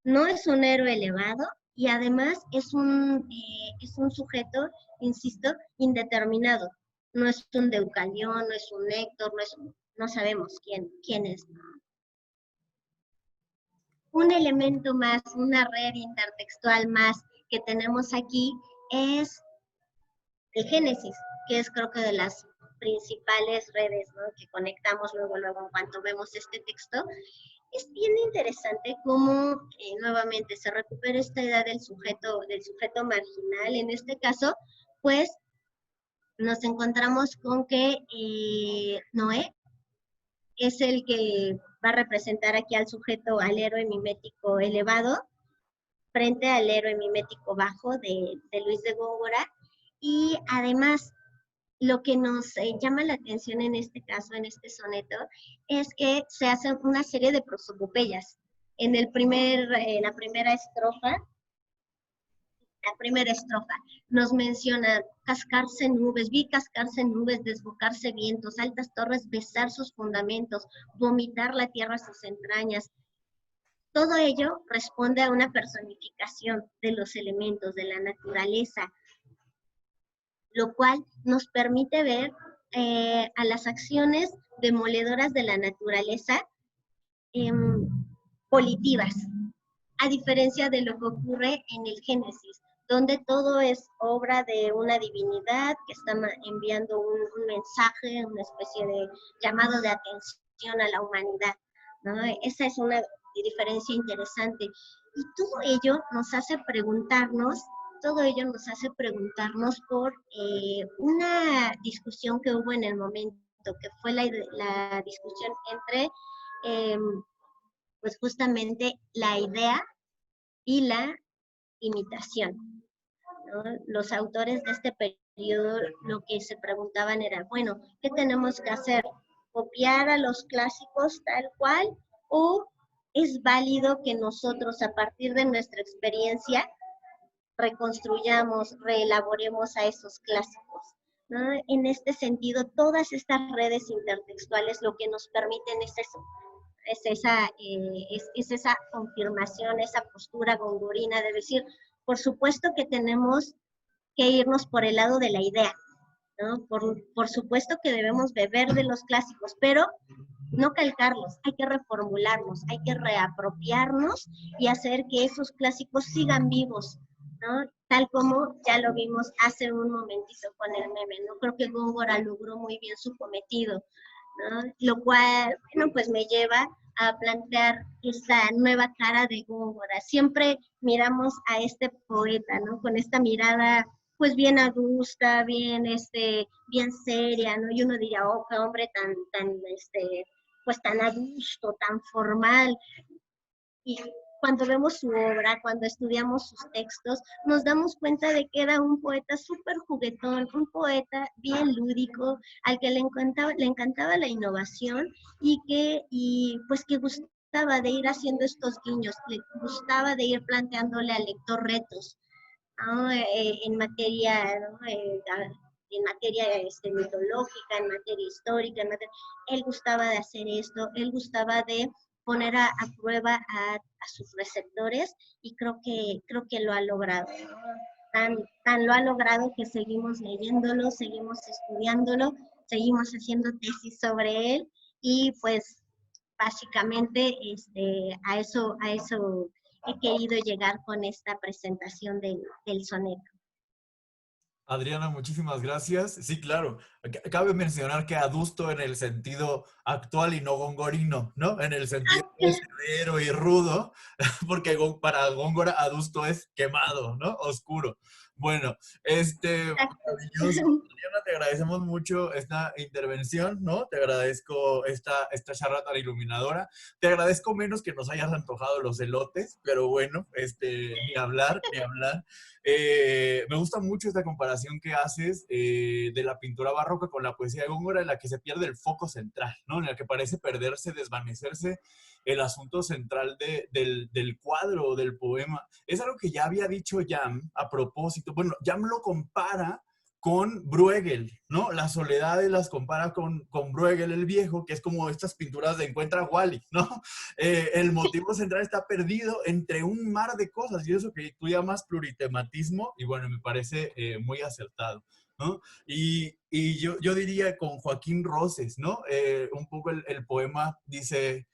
no es un héroe elevado y además es un sujeto, insisto, indeterminado. No es un Deucalión, no es un Héctor, no sabemos quién es. Un elemento más, una red intertextual más que tenemos aquí es el Génesis, que es creo que de las principales redes, ¿no?, que conectamos luego en cuanto vemos este texto. Es bien interesante cómo nuevamente se recupera esta idea del sujeto marginal. En este caso, pues nos encontramos con que Noé es el que va a representar aquí al sujeto, al héroe mimético elevado, frente al héroe mimético bajo de Luis de Góngora. Y además, lo que nos llama la atención en este caso, en este soneto, es que se hacen una serie de prosopopeyas. En la primera estrofa nos menciona cascarse nubes, vi cascarse nubes, desbocarse vientos, altas torres besar sus fundamentos, vomitar la tierra sus entrañas. Todo ello responde a una personificación de los elementos, de la naturaleza, lo cual nos permite ver a las acciones demoledoras de la naturaleza volitivas, a diferencia de lo que ocurre en el Génesis, donde todo es obra de una divinidad que está enviando un mensaje, una especie de llamado de atención a la humanidad, ¿no? Esa es una diferencia interesante. Y todo ello nos hace preguntarnos por una discusión que hubo en el momento, que fue la discusión entre, pues justamente, la idea y la imitación, ¿no? Los autores de este periodo lo que se preguntaban era, bueno, ¿qué tenemos que hacer? ¿Copiar a los clásicos tal cual? ¿O es válido que nosotros, a partir de nuestra experiencia, reconstruyamos, reelaboremos a esos clásicos, ¿no? En este sentido, todas estas redes intertextuales lo que nos permiten es eso, es esa confirmación, esa postura gongorina de decir, por supuesto que tenemos que irnos por el lado de la idea, ¿no? Por supuesto que debemos beber de los clásicos, pero no calcarlos, hay que reformularlos, hay que reapropiarnos y hacer que esos clásicos sigan vivos, ¿no? Tal como ya lo vimos hace un momentito con el meme, ¿no? Creo que Góngora logró muy bien su cometido, ¿no? Lo cual, bueno, pues me lleva a plantear esta nueva cara de Góngora. Siempre miramos a este poeta, ¿no? Con esta mirada, pues bien adusta, bien seria, ¿no? Y uno diría, oh, qué hombre pues tan adusto, tan formal. Y cuando vemos su obra, cuando estudiamos sus textos, nos damos cuenta de que era un poeta súper juguetón, un poeta bien lúdico, al que le encantaba la innovación y pues que gustaba de ir haciendo estos guiños, le gustaba de ir planteándole al lector retos, ¿no? En materia, ¿no? en materia mitológica, en materia histórica, él gustaba de hacer esto, él gustaba de poner a prueba a sus receptores y creo que lo ha logrado. Tan lo ha logrado que seguimos leyéndolo, seguimos estudiándolo, seguimos haciendo tesis sobre él y pues básicamente a eso he querido llegar con esta presentación del soneto. Adriana, muchísimas gracias. Sí, claro. Cabe mencionar que adusto en el sentido actual y no gongorino, ¿no? En el sentido de severo y rudo, porque para Góngora adusto es quemado, ¿no? Oscuro. Bueno, maravilloso. Adriana, te agradecemos mucho esta intervención, ¿no? Te agradezco esta charla tan iluminadora. Te agradezco menos que nos hayas antojado los elotes, pero bueno, ni hablar, ni hablar. Me gusta mucho esta comparación que haces de la pintura barroca con la poesía de Góngora, en la que se pierde el foco central, ¿no? En la que parece perderse, desvanecerse el asunto central del cuadro o del poema. Es algo que ya había dicho Jam a propósito. Bueno, Jam lo compara con Bruegel, ¿no? Las soledades las compara con Bruegel el Viejo, que es como estas pinturas de Encuentra Wally, ¿no? El motivo central está perdido entre un mar de cosas, y eso que tú llamas pluritematismo, y bueno, me parece muy acertado, ¿no? Y yo diría con Joaquín Roses, ¿no? Un poco el poema dice...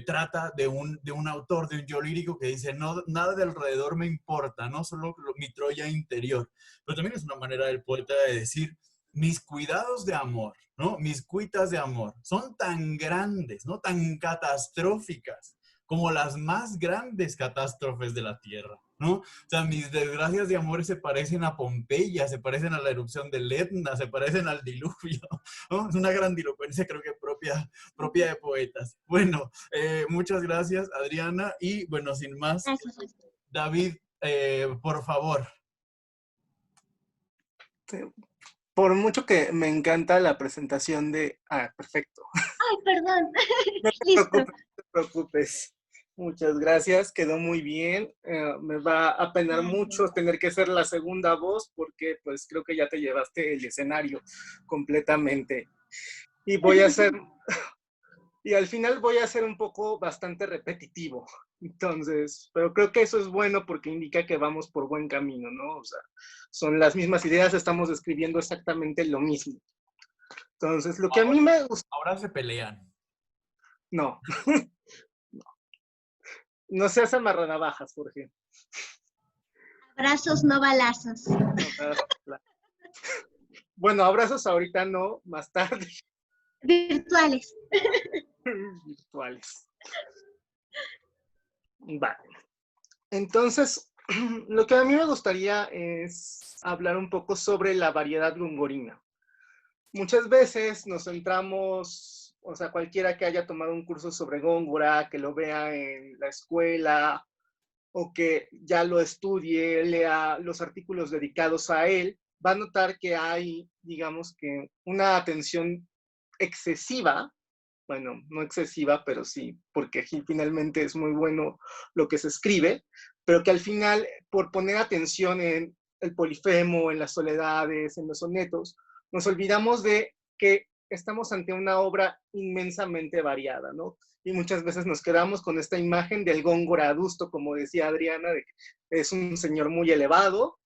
trata de un autor, de un yo lírico que dice, no, nada de alrededor me importa, no solo mi Troya interior. Pero también es una manera del poeta de decir, mis cuidados de amor, ¿no? Mis cuitas de amor son tan grandes, ¿no? Tan catastróficas como las más grandes catástrofes de la Tierra, ¿no? O sea, mis desgracias de amor se parecen a Pompeya, se parecen a la erupción del Etna, se parecen al diluvio, ¿no? Es una grandilocuencia, creo que propia de poetas. Bueno, muchas gracias, Adriana, y bueno, sin más, David, por favor. Por mucho que me encanta la presentación de... Ah, perfecto. Ay, perdón. No te preocupes, no te preocupes. Muchas gracias, quedó muy bien. Me va a penar mucho tener que ser la segunda voz porque pues creo que ya te llevaste el escenario completamente. Y voy a hacer... Y al final voy a ser un poco bastante repetitivo. Entonces, pero creo que eso es bueno porque indica que vamos por buen camino, ¿no? O sea, son las mismas ideas, estamos describiendo exactamente lo mismo. Entonces, lo que a mí me gusta... Ahora se pelean. No. No seas amarranavajas, Jorge. Abrazos, no balazos. Bueno, abrazos ahorita no, más tarde. Virtuales. Virtuales. Vale. Entonces, lo que a mí me gustaría es hablar un poco sobre la variedad gongorina. Muchas veces nos centramos, o sea, cualquiera que haya tomado un curso sobre Góngora, que lo vea en la escuela, o que ya lo estudie, lea los artículos dedicados a él, va a notar que hay, digamos que, una atención excesiva, bueno, no excesiva, pero sí, porque finalmente es muy bueno lo que se escribe, pero que al final, por poner atención en el polifemo, en las soledades, en los sonetos, nos olvidamos de que estamos ante una obra inmensamente variada, ¿no? Y muchas veces nos quedamos con esta imagen del Góngora adusto, como decía Adriana, de que es un señor muy elevado,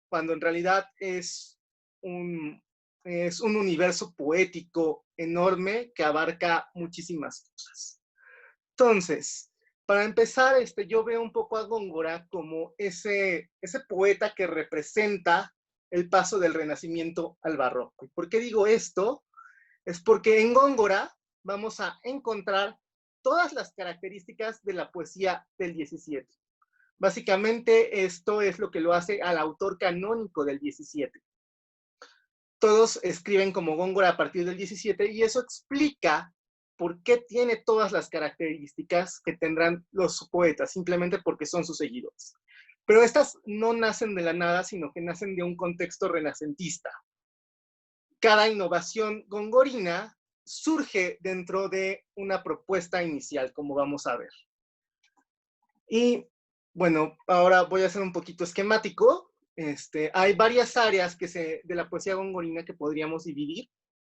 cuando en realidad es un universo poético enorme que abarca muchísimas cosas. Entonces, para empezar, yo veo un poco a Góngora como ese poeta que representa el paso del Renacimiento al Barroco. ¿Y por qué digo esto? Es porque en Góngora vamos a encontrar todas las características de la poesía del 17. Básicamente, esto es lo que lo hace al autor canónico del 17. Todos escriben como Góngora a partir del 17 y eso explica por qué tiene todas las características que tendrán los poetas, simplemente porque son sus seguidores. Pero estas no nacen de la nada, sino que nacen de un contexto renacentista. Cada innovación gongorina surge dentro de una propuesta inicial, como vamos a ver. Y bueno, ahora voy a ser un poquito esquemático. hay varias áreas de la poesía gongorina que podríamos dividir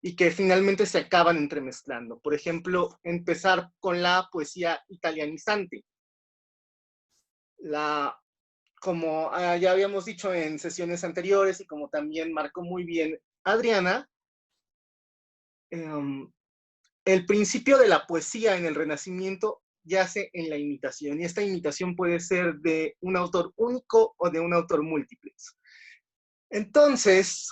y que finalmente se acaban entremezclando. Por ejemplo, empezar con la poesía italianizante. Como ya habíamos dicho en sesiones anteriores y como también marcó muy bien Adriana, el principio de la poesía en el Renacimiento yace en la imitación, y esta imitación puede ser de un autor único o de un autor múltiple. Entonces,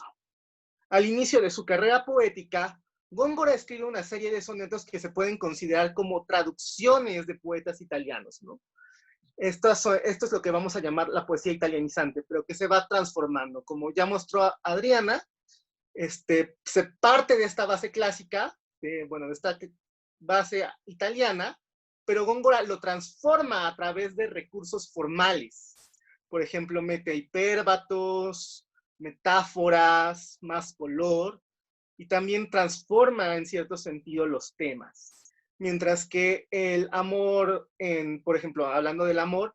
al inicio de su carrera poética, Góngora escribe una serie de sonetos que se pueden considerar como traducciones de poetas italianos, ¿no? Esto es lo que vamos a llamar la poesía italianizante, pero que se va transformando. Como ya mostró Adriana, se parte de esta base clásica, de esta base italiana, pero Góngora lo transforma a través de recursos formales. Por ejemplo, mete hipérbatos, metáforas, más color, y también transforma en cierto sentido los temas. Mientras que el amor, por ejemplo, hablando del amor,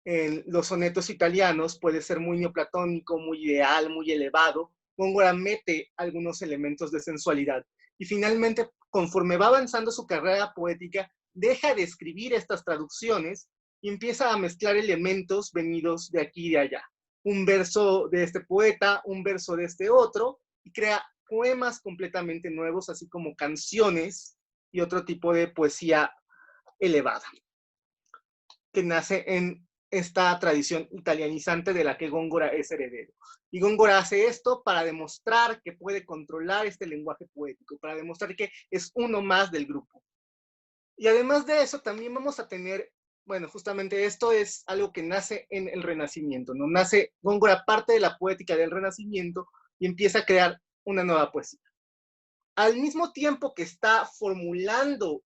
en los sonetos italianos puede ser muy neoplatónico, muy ideal, muy elevado. Góngora mete algunos elementos de sensualidad. Y finalmente, conforme va avanzando su carrera poética, deja de escribir estas traducciones y empieza a mezclar elementos venidos de aquí y de allá. Un verso de este poeta, un verso de este otro, y crea poemas completamente nuevos, así como canciones y otro tipo de poesía elevada, que nace en esta tradición italianizante de la que Góngora es heredero. Y Góngora hace esto para demostrar que puede controlar este lenguaje poético, para demostrar que es uno más del grupo. Y además de eso, también vamos a tener, justamente esto es algo que nace en el Renacimiento, ¿no? Nace Góngora parte de la poética del Renacimiento y empieza a crear una nueva poesía. Al mismo tiempo que está formulando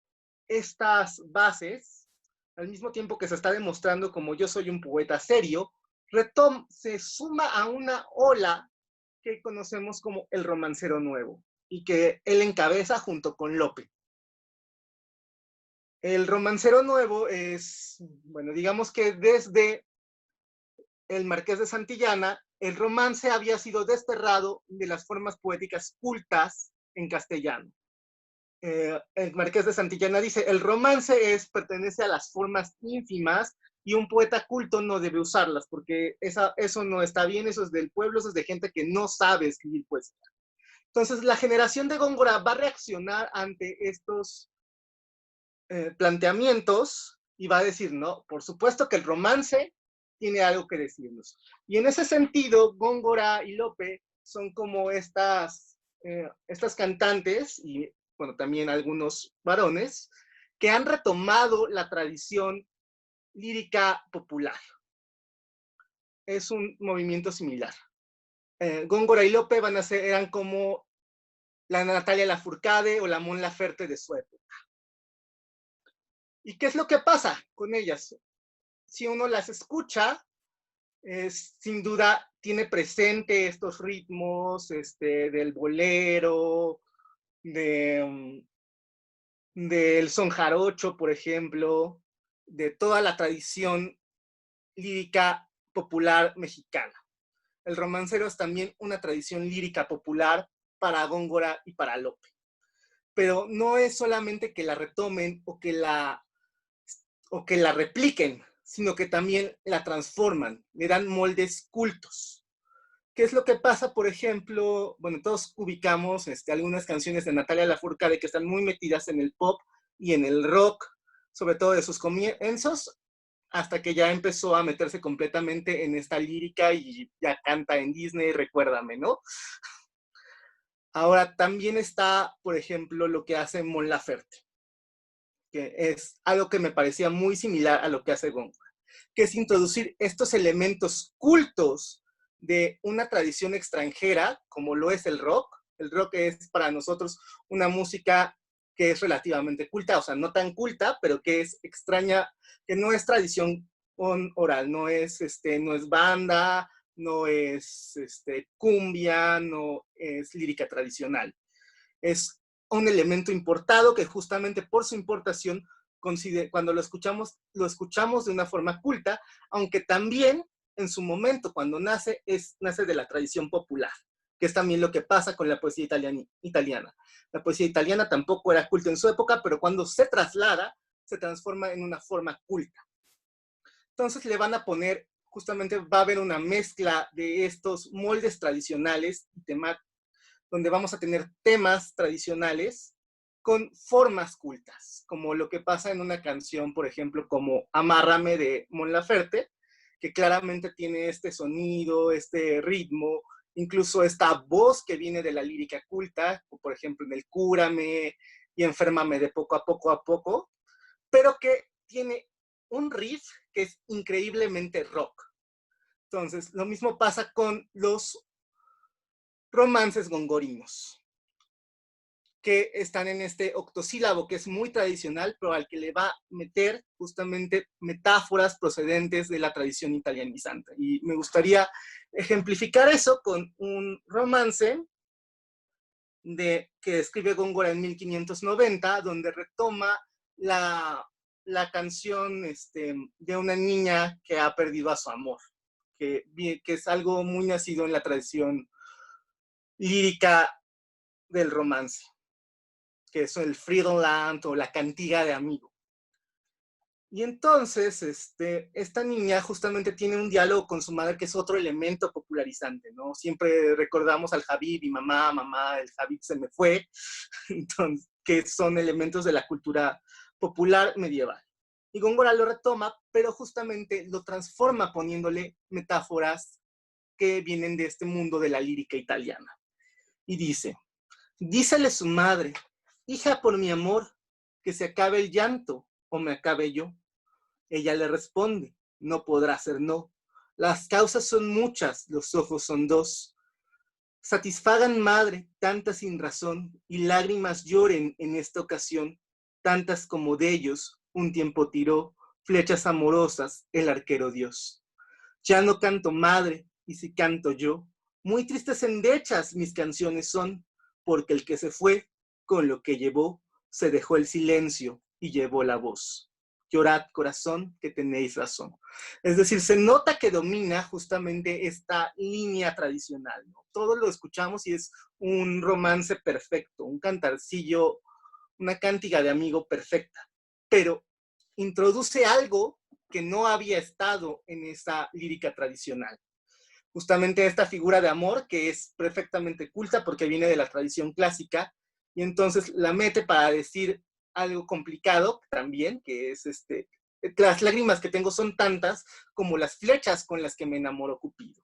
estas bases, al mismo tiempo que se está demostrando como yo soy un poeta serio, se suma a una ola que conocemos como el romancero nuevo, y que él encabeza junto con Lope. El romancero nuevo es, digamos que desde el Marqués de Santillana, el romance había sido desterrado de las formas poéticas cultas en castellano. El Marqués de Santillana dice, el romance pertenece a las formas ínfimas y un poeta culto no debe usarlas, porque eso no está bien, eso es del pueblo, eso es de gente que no sabe escribir poesía. Entonces, la generación de Góngora va a reaccionar ante estos planteamientos y va a decir, no, por supuesto que el romance tiene algo que decirnos. Y en ese sentido, Góngora y Lope son como estas cantantes, y también algunos varones, que han retomado la tradición lírica popular. Es un movimiento similar. Góngora y Lope eran como la Natalia Lafourcade o la Mon Laferte de su época. ¿Y qué es lo que pasa con ellas? Si uno las escucha, sin duda tiene presente estos ritmos del bolero, del son jarocho, por ejemplo, de toda la tradición lírica popular mexicana. El romancero es también una tradición lírica popular para Góngora y para Lope. Pero no es solamente que la retomen o que la repliquen, sino que también la transforman, le dan moldes cultos. ¿Qué es lo que pasa, por ejemplo? Todos ubicamos algunas canciones de Natalia Lafourcade que están muy metidas en el pop y en el rock, sobre todo de sus comienzos, hasta que ya empezó a meterse completamente en esta lírica y ya canta en Disney, recuérdame, ¿no? Ahora también está, por ejemplo, lo que hace Mon Laferte, que es algo que me parecía muy similar a lo que hace Góngora, que es introducir estos elementos cultos de una tradición extranjera, como lo es el rock. El rock es para nosotros una música que es relativamente culta, o sea, no tan culta, pero que es extraña, que no es tradición oral, no es banda, no es cumbia, no es lírica tradicional. Es un elemento importado que justamente por su importación, cuando lo escuchamos de una forma culta, aunque también en su momento, cuando nace, nace de la tradición popular, que es también lo que pasa con la poesía italiana. La poesía italiana tampoco era culta en su época, pero cuando se traslada, se transforma en una forma culta. Entonces le van a poner, justamente va a haber una mezcla de estos moldes tradicionales, donde vamos a tener temas tradicionales con formas cultas, como lo que pasa en una canción, por ejemplo, como Amárrame de Mon Laferte, que claramente tiene este sonido, este ritmo, incluso esta voz que viene de la lírica culta, por ejemplo en el Cúrame y Enférmame de poco a poco, pero que tiene un riff que es increíblemente rock. Entonces, lo mismo pasa con los romances gongorinos, que están en este octosílabo, que es muy tradicional, pero al que le va a meter justamente metáforas procedentes de la tradición italianizante. Y me gustaría ejemplificar eso con un romance que escribe Góngora en 1590, donde retoma la canción de una niña que ha perdido a su amor, que es algo muy nacido en la tradición lírica del romance, que es el Friedenland o la cantiga de amigo. Y entonces, esta niña justamente tiene un diálogo con su madre que es otro elemento popularizante, ¿no? Siempre recordamos al Habib y mamá, mamá, el Habib se me fue, entonces, que son elementos de la cultura popular medieval. Y Góngora lo retoma, pero justamente lo transforma poniéndole metáforas que vienen de este mundo de la lírica italiana. Y dice, dícele su madre, hija, por mi amor, que se acabe el llanto o me acabe yo. Ella le responde, no podrá ser no. Las causas son muchas, los ojos son dos. Satisfagan, madre, tantas sin razón, y lágrimas lloren en esta ocasión, tantas como de ellos un tiempo tiró flechas amorosas el arquero Dios. Ya no canto, madre, y si canto yo, muy tristes endechas mis canciones son, porque el que se fue, con lo que llevó, se dejó el silencio y llevó la voz. Llorad, corazón, que tenéis razón. Es decir, se nota que domina justamente esta línea tradicional, ¿no? Todo lo escuchamos y es un romance perfecto, un cantarcillo, una cántiga de amigo perfecta, pero introduce algo que no había estado en esa lírica tradicional. Justamente esta figura de amor que es perfectamente culta porque viene de la tradición clásica y entonces la mete para decir algo complicado también, que es las lágrimas que tengo son tantas como las flechas con las que me enamoró Cupido.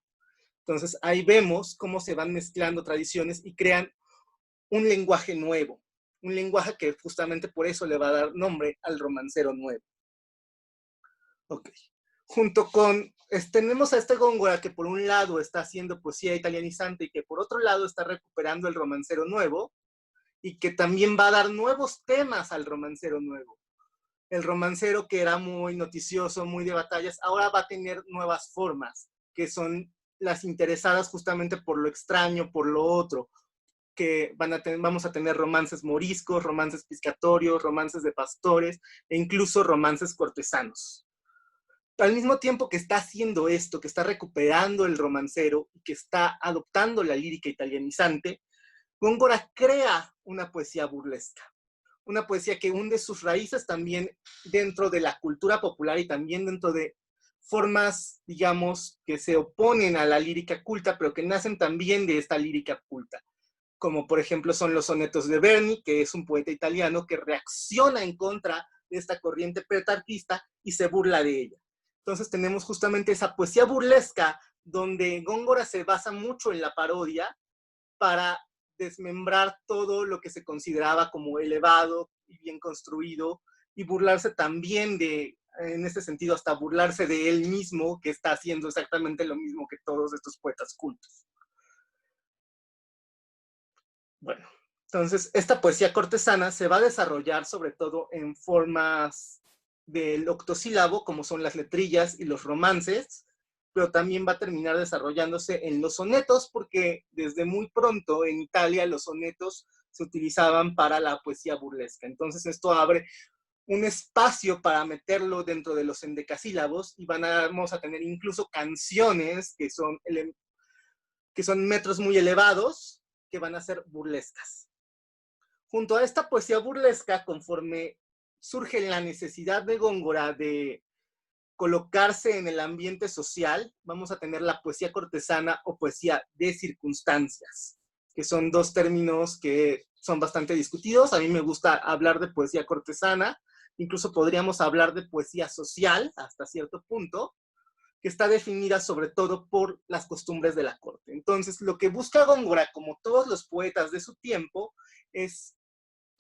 Entonces ahí vemos cómo se van mezclando tradiciones y crean un lenguaje nuevo, un lenguaje que justamente por eso le va a dar nombre al romancero nuevo. Ok. Junto con, tenemos a Góngora que por un lado está haciendo poesía italianizante y que por otro lado está recuperando el romancero nuevo y que también va a dar nuevos temas al romancero nuevo. El romancero que era muy noticioso, muy de batallas, ahora va a tener nuevas formas, que son las interesadas justamente por lo extraño, por lo otro, que vamos a tener romances moriscos, romances piscatorios, romances de pastores e incluso romances cortesanos. Al mismo tiempo que está haciendo esto, que está recuperando el romancero y que está adoptando la lírica italianizante, Góngora crea una poesía burlesca, una poesía que hunde sus raíces también dentro de la cultura popular y también dentro de formas, digamos, que se oponen a la lírica culta, pero que nacen también de esta lírica culta, como por ejemplo son los sonetos de Verni, que es un poeta italiano que reacciona en contra de esta corriente petrarquista y se burla de ella. Entonces tenemos justamente esa poesía burlesca donde Góngora se basa mucho en la parodia para desmembrar todo lo que se consideraba como elevado y bien construido y burlarse también de, en este sentido, hasta burlarse de él mismo, que está haciendo exactamente lo mismo que todos estos poetas cultos. Bueno, entonces esta poesía cortesana se va a desarrollar sobre todo en formas del octosílabo, como son las letrillas y los romances, pero también va a terminar desarrollándose en los sonetos, porque desde muy pronto en Italia los sonetos se utilizaban para la poesía burlesca. Entonces esto abre un espacio para meterlo dentro de los endecasílabos y vamos a tener incluso canciones que son metros muy elevados, que van a ser burlescas. Junto a esta poesía burlesca, conforme surge la necesidad de Góngora de colocarse en el ambiente social, vamos a tener la poesía cortesana o poesía de circunstancias, que son dos términos que son bastante discutidos. A mí me gusta hablar de poesía cortesana, incluso podríamos hablar de poesía social hasta cierto punto, que está definida sobre todo por las costumbres de la corte. Entonces, lo que busca Góngora, como todos los poetas de su tiempo,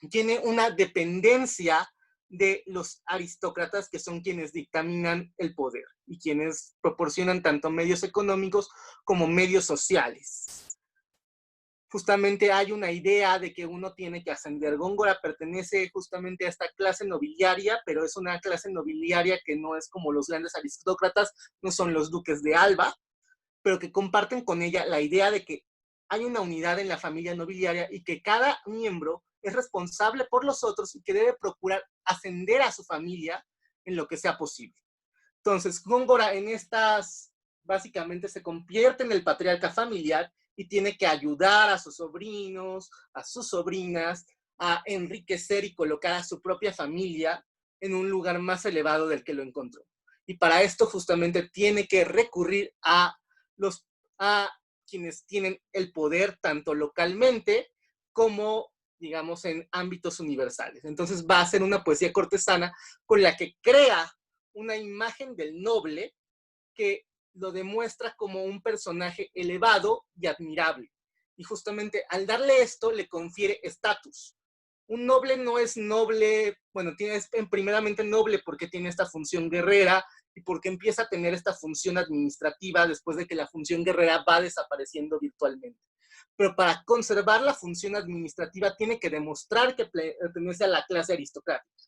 tiene una dependencia de los aristócratas, que son quienes dictaminan el poder y quienes proporcionan tanto medios económicos como medios sociales. Justamente hay una idea de que uno tiene que ascender. Góngora pertenece justamente a esta clase nobiliaria, pero es una clase nobiliaria que no es como los grandes aristócratas, no son los duques de Alba, pero que comparten con ella la idea de que hay una unidad en la familia nobiliaria y que cada miembro es responsable por los otros y que debe procurar ascender a su familia en lo que sea posible. Entonces, Góngora básicamente se convierte en el patriarca familiar y tiene que ayudar a sus sobrinos, a sus sobrinas, a enriquecer y colocar a su propia familia en un lugar más elevado del que lo encontró. Y para esto justamente tiene que recurrir a quienes tienen el poder tanto localmente como, digamos, en ámbitos universales. Entonces va a ser una poesía cortesana con la que crea una imagen del noble que lo demuestra como un personaje elevado y admirable. Y justamente al darle esto le confiere estatus. Un noble no es noble, bueno, es primeramente noble porque tiene esta función guerrera y porque empieza a tener esta función administrativa después de que la función guerrera va desapareciendo virtualmente. Pero para conservar la función administrativa tiene que demostrar que pertenece a la clase aristocrática.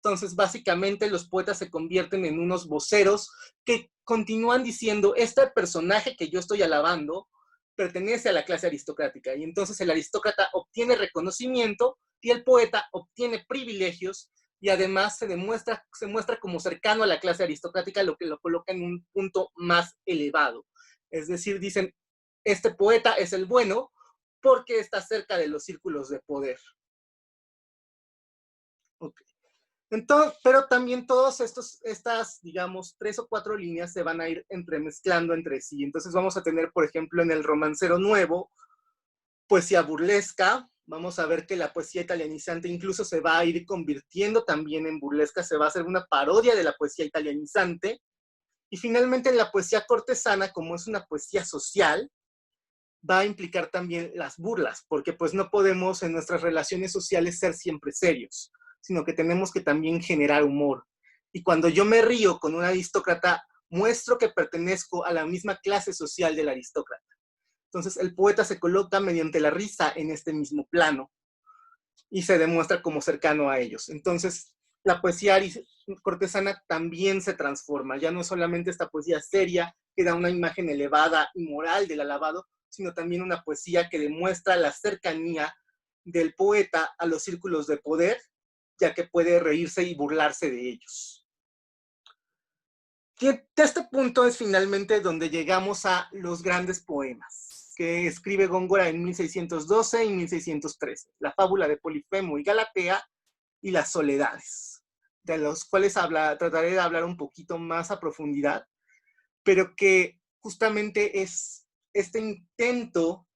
Entonces, básicamente, los poetas se convierten en unos voceros que continúan diciendo, este personaje que yo estoy alabando pertenece a la clase aristocrática. Y entonces el aristócrata obtiene reconocimiento y el poeta obtiene privilegios y además se muestra como cercano a la clase aristocrática, lo que lo coloca en un punto más elevado. Es decir, dicen, este poeta es el bueno porque está cerca de los círculos de poder. Okay. Entonces, pero también todas estas, digamos, 3 o 4 líneas se van a ir entremezclando entre sí. Entonces vamos a tener, por ejemplo, en el Romancero Nuevo, poesía burlesca. Vamos a ver que la poesía italianizante incluso se va a ir convirtiendo también en burlesca, se va a hacer una parodia de la poesía italianizante. Y finalmente en la poesía cortesana, como es una poesía social, va a implicar también las burlas, porque pues no podemos en nuestras relaciones sociales ser siempre serios, sino que tenemos que también generar humor. Y cuando yo me río con un aristócrata, muestro que pertenezco a la misma clase social del aristócrata. Entonces el poeta se coloca mediante la risa en este mismo plano y se demuestra como cercano a ellos. Entonces la poesía cortesana también se transforma. Ya no es solamente esta poesía seria que da una imagen elevada y moral del alabado, sino también una poesía que demuestra la cercanía del poeta a los círculos de poder, ya que puede reírse y burlarse de ellos. Y este punto es finalmente donde llegamos a los grandes poemas que escribe Góngora en 1612 y 1613, la fábula de Polifemo y Galatea y las soledades, de los cuales trataré de hablar un poquito más a profundidad, pero que justamente es este intento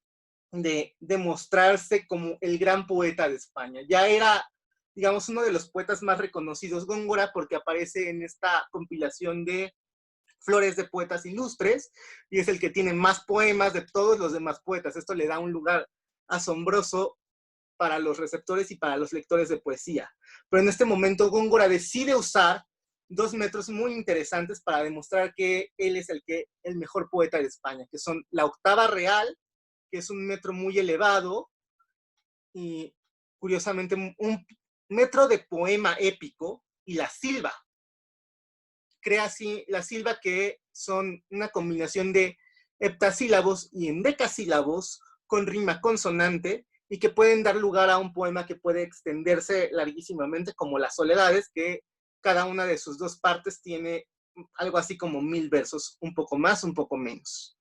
de demostrarse como el gran poeta de España. Ya era, digamos, uno de los poetas más reconocidos, Góngora, porque aparece en esta compilación de Flores de Poetas Ilustres, y es el que tiene más poemas de todos los demás poetas. Esto le da un lugar asombroso para los receptores y para los lectores de poesía. Pero en este momento Góngora decide usar 2 metros muy interesantes para demostrar que él es el mejor poeta de España, que son la octava real, que es un metro muy elevado, y curiosamente un metro de poema épico, y la silva. Crea así la silva, que son una combinación de heptasílabos y endecasílabos con rima consonante, y que pueden dar lugar a un poema que puede extenderse larguísimamente, como Las Soledades, que cada una de sus dos partes tiene algo así como 1000 versos, un poco más, un poco menos.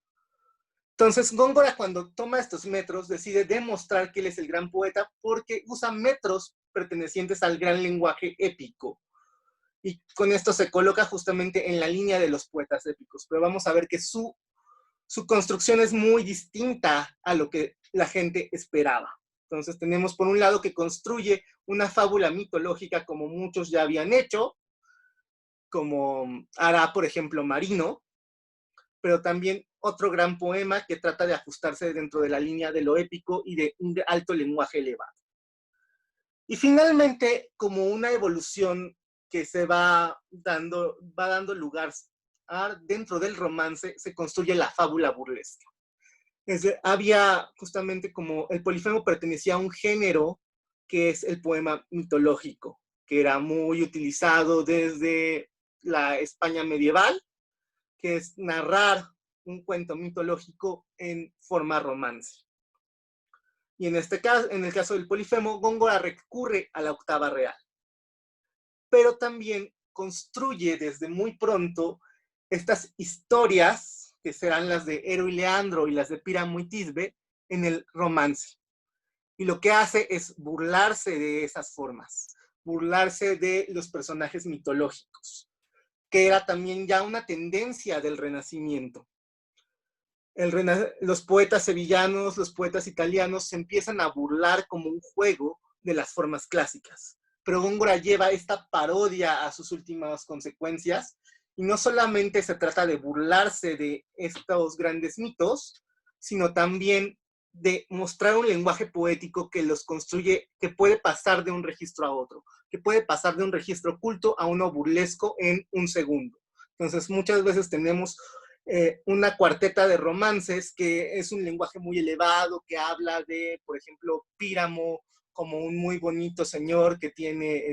Entonces, Góngora, cuando toma estos metros, decide demostrar que él es el gran poeta porque usa metros pertenecientes al gran lenguaje épico. Y con esto se coloca justamente en la línea de los poetas épicos. Pero vamos a ver que su construcción es muy distinta a lo que la gente esperaba. Entonces tenemos por un lado que construye una fábula mitológica como muchos ya habían hecho, como hará por ejemplo Marino, pero también otro gran poema que trata de ajustarse dentro de la línea de lo épico y de un alto lenguaje elevado. Y finalmente, como una evolución que se va dando lugar dentro del romance, se construye la fábula burlesca. Había justamente como el polifemo pertenecía a un género que es el poema mitológico, que era muy utilizado desde la España medieval, que es narrar un cuento mitológico en forma romance. Y en este caso, en el caso del polifemo, Góngora recurre a la octava real, pero también construye desde muy pronto estas historias que serán las de Ero y Leandro y las de Píramo y Tisbe en el romance. Y lo que hace es burlarse de esas formas, burlarse de los personajes mitológicos, que era también ya una tendencia del Renacimiento. Los poetas sevillanos, los poetas italianos se empiezan a burlar como un juego de las formas clásicas. Pero Góngora lleva esta parodia a sus últimas consecuencias, y no solamente se trata de burlarse de estos grandes mitos, sino también de mostrar un lenguaje poético que los construye, que puede pasar de un registro a otro, que puede pasar de un registro culto a uno burlesco en un segundo. Entonces, muchas veces tenemos una cuarteta de romances que es un lenguaje muy elevado, que habla de, por ejemplo, Píramo como un muy bonito señor que tiene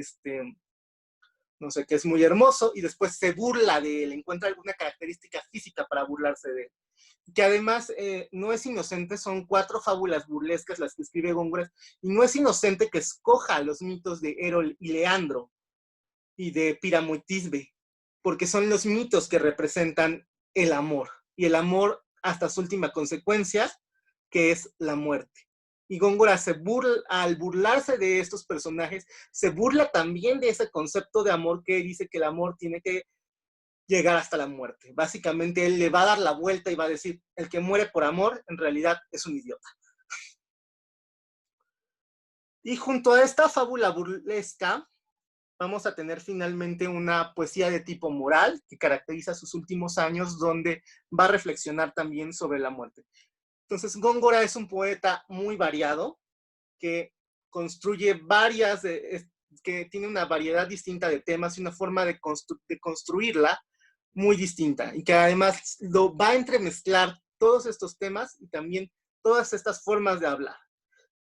no sé, que es muy hermoso, y después se burla de él, encuentra alguna característica física para burlarse de él. Que además no es inocente, son 4 fábulas burlescas las que escribe Góngora, y no es inocente que escoja los mitos de Erol y Leandro y de Píramo y Tisbe, porque son los mitos que representan el amor, y el amor hasta su última consecuencia, que es la muerte. Y Góngora al burlarse de estos personajes, se burla también de ese concepto de amor que dice que el amor tiene que llegar hasta la muerte. Básicamente él le va a dar la vuelta y va a decir, el que muere por amor en realidad es un idiota. Y junto a esta fábula burlesca, vamos a tener finalmente una poesía de tipo moral que caracteriza sus últimos años, donde va a reflexionar también sobre la muerte. Entonces, Góngora es un poeta muy variado, que construye que tiene una variedad distinta de temas y una forma de construirla muy distinta, y que además lo va a entremezclar todos estos temas y también todas estas formas de hablar.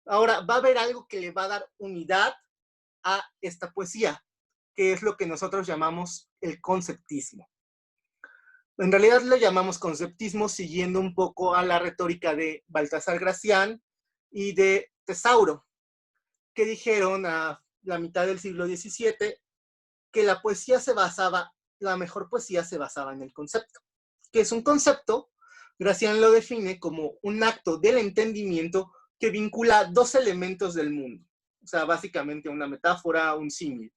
Ahora, va a haber algo que le va a dar unidad a esta poesía, que es lo que nosotros llamamos el conceptismo. En realidad lo llamamos conceptismo siguiendo un poco a la retórica de Baltasar Gracián y de Tesauro, que dijeron a la mitad del siglo XVII que la mejor poesía se basaba en el concepto. ¿Qué es un concepto? Gracián lo define como un acto del entendimiento que vincula 2 elementos del mundo. O sea, básicamente una metáfora, un símil.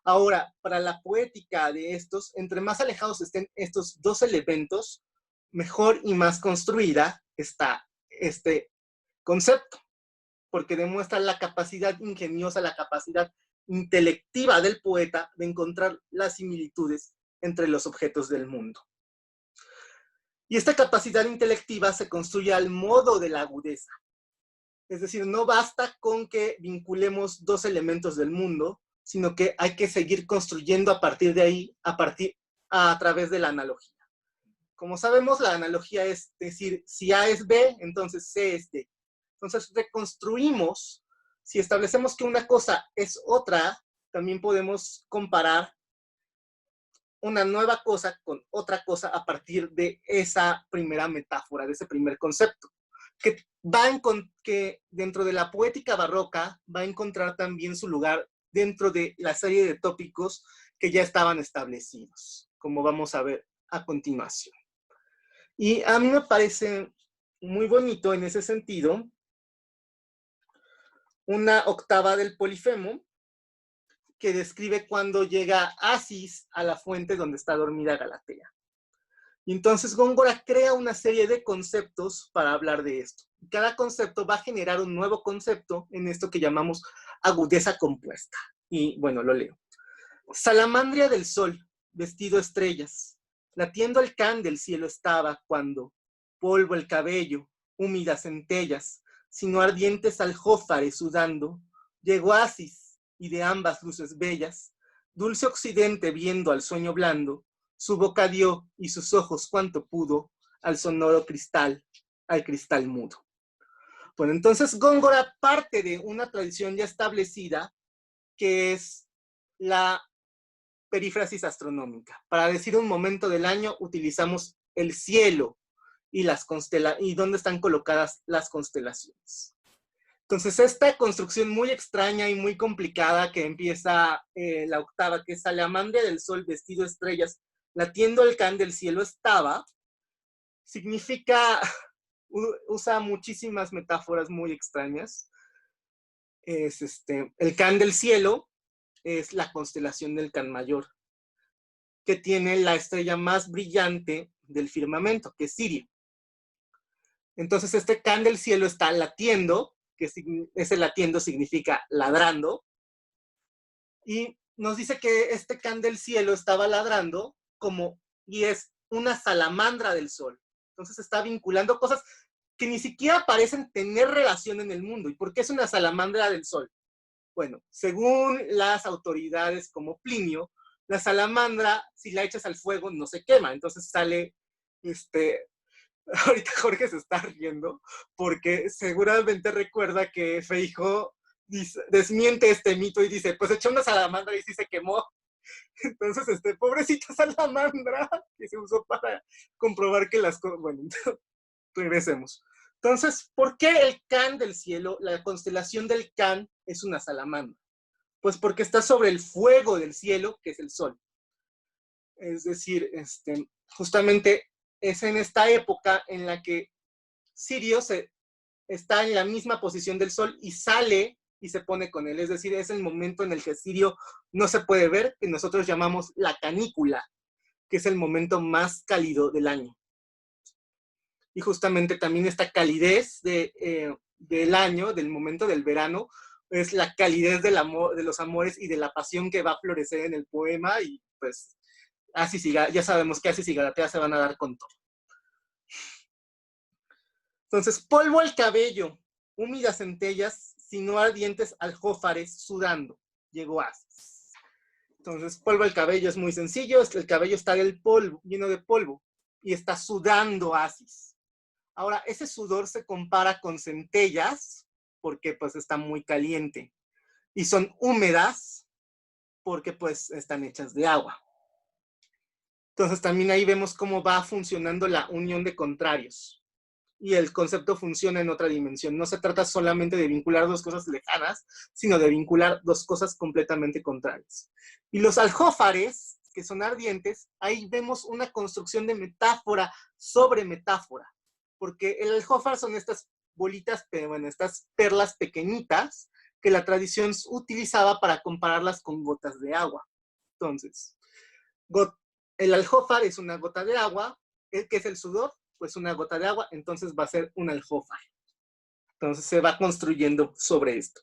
Ahora, para la poética de estos, entre más alejados estén estos 2 elementos, mejor y más construida está este concepto, porque demuestra la capacidad ingeniosa, la capacidad intelectiva del poeta de encontrar las similitudes entre los objetos del mundo. Y esta capacidad intelectiva se construye al modo de la agudeza. Es decir, no basta con que vinculemos 2 elementos del mundo, sino que hay que seguir construyendo a partir de ahí, a través de la analogía. Como sabemos, la analogía es decir, si A es B, entonces C es D. Entonces reconstruimos, si establecemos que una cosa es otra, también podemos comparar una nueva cosa con otra cosa a partir de esa primera metáfora, de ese primer concepto, que que dentro de la poética barroca va a encontrar también su lugar dentro de la serie de tópicos que ya estaban establecidos, como vamos a ver a continuación. Y a mí me parece muy bonito en ese sentido una octava del Polifemo que describe cuando llega Asis a la fuente donde está dormida Galatea. Y entonces Góngora crea una serie de conceptos para hablar de esto. Cada concepto va a generar un nuevo concepto en esto que llamamos agudeza compuesta. Y bueno, lo leo. Salamandria del sol, vestido estrellas, latiendo el can del cielo estaba cuando, polvo el cabello, húmedas centellas, sino ardientes aljófares sudando, llegó Asis, y de ambas luces bellas, dulce occidente viendo al sueño blando, su boca dio y sus ojos cuanto pudo al sonoro cristal, al cristal mudo. Bueno, entonces Góngora parte de una tradición ya establecida que es la perífrasis astronómica. Para decir un momento del año utilizamos el cielo y y dónde están colocadas las constelaciones. Entonces esta construcción muy extraña y muy complicada que empieza la octava, que es Salamandria del sol vestido estrellas, latiendo el can del cielo estaba, significa, usa muchísimas metáforas muy extrañas. El can del cielo es la constelación del Can Mayor, que tiene la estrella más brillante del firmamento, que es Sirio. Entonces este can del cielo está latiendo, que ese latiendo significa ladrando, y nos dice que este can del cielo estaba ladrando y es una salamandra del sol. Entonces está vinculando cosas que ni siquiera parecen tener relación en el mundo. ¿Y por qué es una salamandra del sol? Bueno, según las autoridades como Plinio, la salamandra, si la echas al fuego, no se quema. Entonces sale, ahorita Jorge se está riendo, porque seguramente recuerda que Feijó desmiente este mito y dice, pues echó una salamandra y sí se quemó. Entonces, pobrecita salamandra, que se usó para comprobar que las cosas... Bueno, regresemos. Entonces, ¿por qué el Can del cielo, la constelación del Can, es una salamandra? Pues porque está sobre el fuego del cielo, que es el sol. Es decir, justamente es en esta época en la que Sirio está en la misma posición del sol y sale y se pone con él. Es decir, es el momento en el que Sirio no se puede ver, que nosotros llamamos la canícula, que es el momento más cálido del año. Y justamente también esta calidez del año, del momento del verano, es la calidez del amor, de los amores y de la pasión que va a florecer en el poema, y pues ya sabemos que Asis y Galatea se van a dar con todo. Entonces, polvo al cabello, húmedas centellas, sino ardientes aljófares sudando, llegó Asis. Entonces, polvo al cabello es muy sencillo, el cabello está lleno de polvo, y está sudando Asis. Ahora, ese sudor se compara con centellas, porque pues está muy caliente, y son húmedas, porque pues están hechas de agua. Entonces también ahí vemos cómo va funcionando la unión de contrarios. Y el concepto funciona en otra dimensión. No se trata solamente de vincular dos cosas lejanas, sino de vincular dos cosas completamente contrarias. Y los aljófares, que son ardientes, ahí vemos una construcción de metáfora sobre metáfora. Porque el aljófar son estas bolitas, estas perlas pequeñitas que la tradición utilizaba para compararlas con gotas de agua. Entonces, el aljófar es una gota de agua. ¿Qué es el sudor? Pues una gota de agua, entonces va a ser un aljófar. Entonces se va construyendo sobre esto.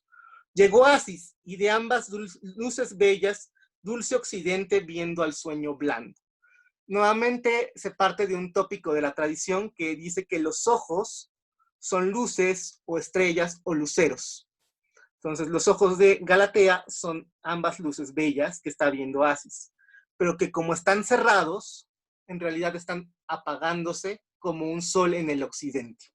Llegó Asis, y de ambas luces bellas, dulce occidente viendo al sueño blando. Nuevamente se parte de un tópico de la tradición que dice que los ojos son luces o estrellas o luceros. Entonces los ojos de Galatea son ambas luces bellas que está viendo Asis, pero que como están cerrados, en realidad están apagándose como un sol en el occidente.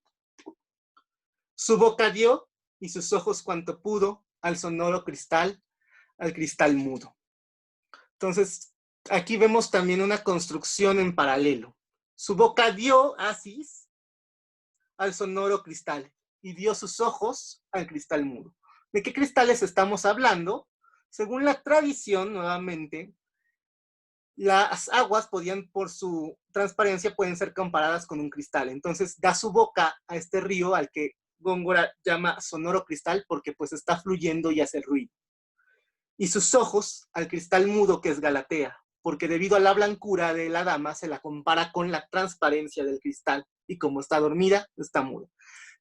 Su boca dio y sus ojos cuanto pudo al sonoro cristal, al cristal mudo. Entonces, aquí vemos también una construcción en paralelo. Su boca dio Asis al sonoro cristal. y dio sus ojos al cristal mudo. ¿De qué cristales estamos hablando? Según la tradición, nuevamente, las aguas podían, por su transparencia, pueden ser comparadas con un cristal. Entonces da su boca a este río al que Góngora llama sonoro cristal porque pues está fluyendo y hace ruido. Y sus ojos al cristal mudo que es Galatea, porque debido a la blancura de la dama se la compara con la transparencia del cristal y como está dormida, está muda.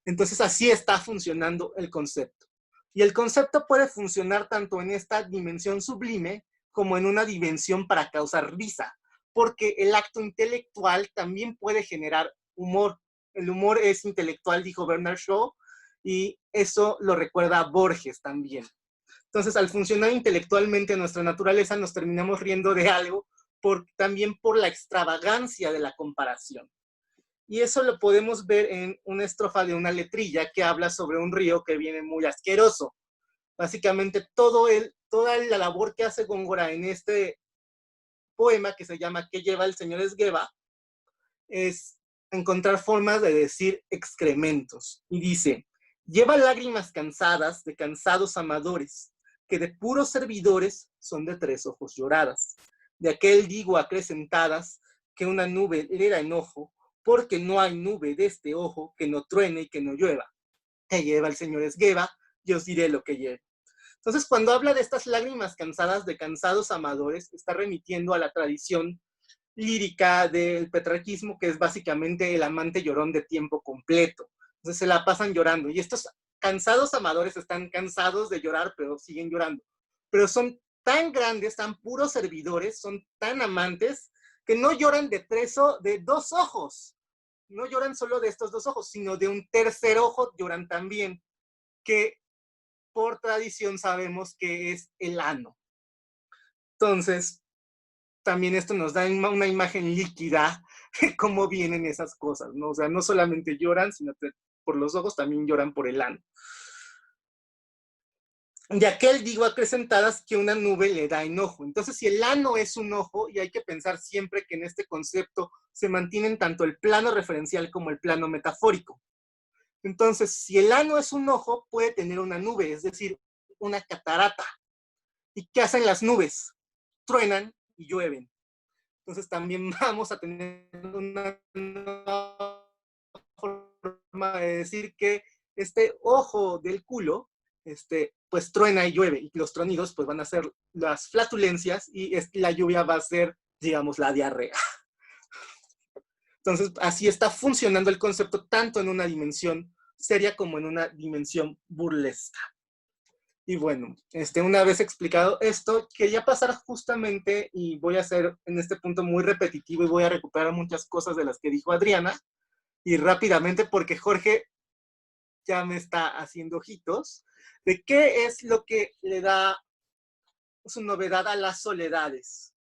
Entonces así está funcionando el concepto. Y el concepto puede funcionar tanto en esta dimensión sublime como en una dimensión para causar risa, porque el acto intelectual también puede generar humor. El humor es intelectual, dijo Bernard Shaw, y eso lo recuerda Borges también. Entonces, al funcionar intelectualmente nuestra naturaleza, nos terminamos riendo de algo también por la extravagancia de la comparación. Y eso lo podemos ver en una estrofa de una letrilla que habla sobre un río que viene muy asqueroso. Básicamente, toda la labor que hace Góngora en este poema que se llama ¿Qué lleva el señor Esgueva? Es encontrar formas de decir excrementos. Y dice, lleva lágrimas cansadas de cansados amadores, que de puros servidores son de 3 ojos lloradas. De aquel digo acrecentadas, que una nube le da enojo, porque no hay nube de este ojo que no truene y que no llueva. Que lleva el señor Esgueva, yo os diré lo que lleva. Entonces, cuando habla de estas lágrimas cansadas de cansados amadores, está remitiendo a la tradición lírica del petrarquismo, que es básicamente el amante llorón de tiempo completo. Entonces se la pasan llorando. Y estos cansados amadores están cansados de llorar, pero siguen llorando. Pero son tan grandes, tan puros servidores, son tan amantes, que no lloran de 2 ojos. No lloran solo de estos 2 ojos, sino de un tercer ojo lloran también, que por tradición sabemos que es el ano. Entonces, también esto nos da una imagen líquida de cómo vienen esas cosas, ¿no? O sea, no solamente lloran, sino que por los ojos también lloran por el ano. De aquel digo acrecentadas que una nube le da enojo. Entonces, si el ano es un ojo, y hay que pensar siempre que en este concepto se mantienen tanto el plano referencial como el plano metafórico. Entonces, si el ano es un ojo, puede tener una nube, es decir, una catarata. ¿Y qué hacen las nubes? Truenan y llueven. Entonces también vamos a tener una forma de decir que este ojo del culo, pues truena y llueve, y los tronidos pues van a ser las flatulencias y la lluvia va a ser, digamos, la diarrea. Entonces así está funcionando el concepto tanto en una dimensión seria como en una dimensión burlesca. Y bueno, una vez explicado esto, quería pasar justamente, y voy a ser en este punto muy repetitivo y voy a recuperar muchas cosas de las que dijo Adriana, y rápidamente porque Jorge ya me está haciendo ojitos, de qué es lo que le da su novedad a Las Soledades,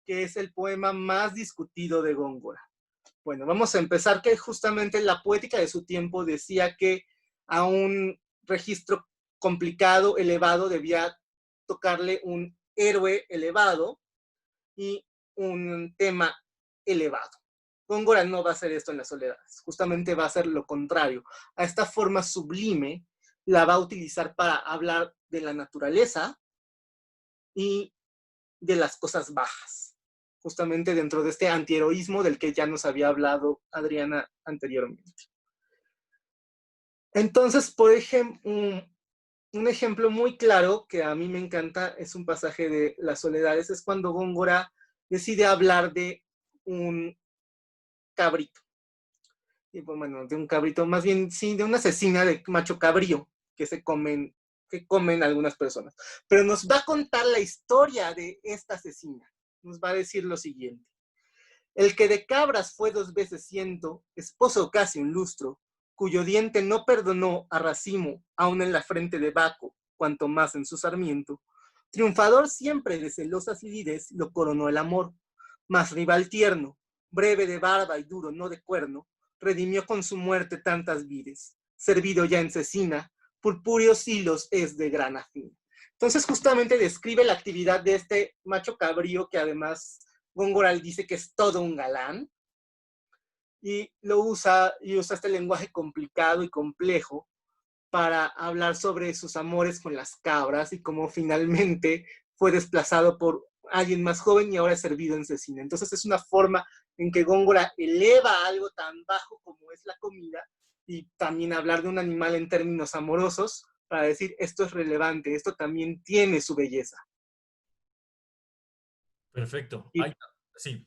que es el poema más discutido de Góngora. Bueno, vamos a empezar que justamente la poética de su tiempo decía que a un registro complicado, elevado, debía tocarle un héroe elevado y un tema elevado. Góngora no va a hacer esto en Las Soledades, justamente va a hacer lo contrario. A esta forma sublime la va a utilizar para hablar de la naturaleza y de las cosas bajas, justamente dentro de este antiheroísmo del que ya nos había hablado Adriana anteriormente. Entonces, por ejemplo, un ejemplo muy claro que a mí me encanta es un pasaje de Las Soledades, es cuando Góngora decide hablar de un cabrito. Y bueno, de un cabrito, más bien, sí, de una asesina de macho cabrío que comen algunas personas. Pero nos va a contar la historia de esta asesina. Nos va a decir lo siguiente. El que de cabras fue 2 veces ciento, esposo casi un lustro, cuyo diente no perdonó a racimo, aun en la frente de Baco, cuanto más en su sarmiento, triunfador siempre de celosas lides, lo coronó el amor, mas rival tierno, breve de barba y duro no de cuerno, redimió con su muerte tantas vides, servido ya en cecina, purpúreos hilos es de grana fina. Entonces justamente describe la actividad de este macho cabrío que además Góngora dice que es todo un galán, y usa este lenguaje complicado y complejo para hablar sobre sus amores con las cabras y cómo finalmente fue desplazado por alguien más joven y ahora es servido en cecina. Entonces es una forma en que Góngora eleva algo tan bajo como es la comida y también hablar de un animal en términos amorosos para decir esto es relevante, esto también tiene su belleza. Perfecto. Y, Ay, sí.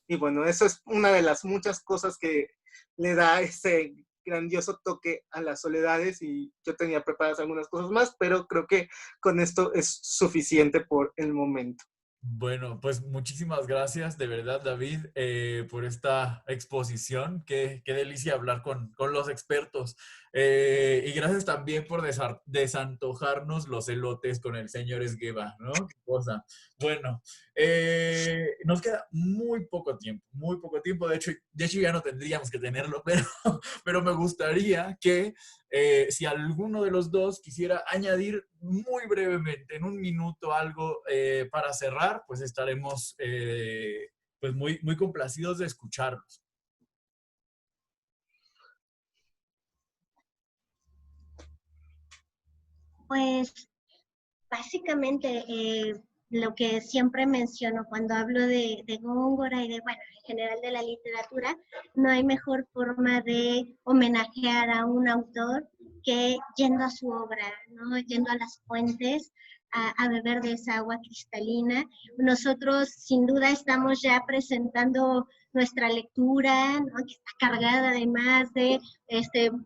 y bueno, eso es una de las muchas cosas que le da ese grandioso toque a las soledades y yo tenía preparadas algunas cosas más, pero creo que con esto es suficiente por el momento. Bueno, pues muchísimas gracias de verdad, David, por esta exposición. Qué delicia hablar con los expertos. Y gracias también por desantojarnos los elotes con el señor Esgueva, ¿no? Qué cosa. Bueno, nos queda muy poco tiempo, muy poco tiempo. De hecho ya no tendríamos que tenerlo, pero me gustaría que si alguno de los dos quisiera añadir muy brevemente, en un minuto, algo para cerrar, pues estaremos pues muy complacidos de escucharlos. Pues básicamente, lo que siempre menciono cuando hablo de Góngora y de, bueno, en general de la literatura, no hay mejor forma de homenajear a un autor que yendo a su obra, ¿no? Yendo a las fuentes, a beber de esa agua cristalina. Nosotros sin duda estamos ya presentando nuestra lectura, ¿no? Que está cargada además de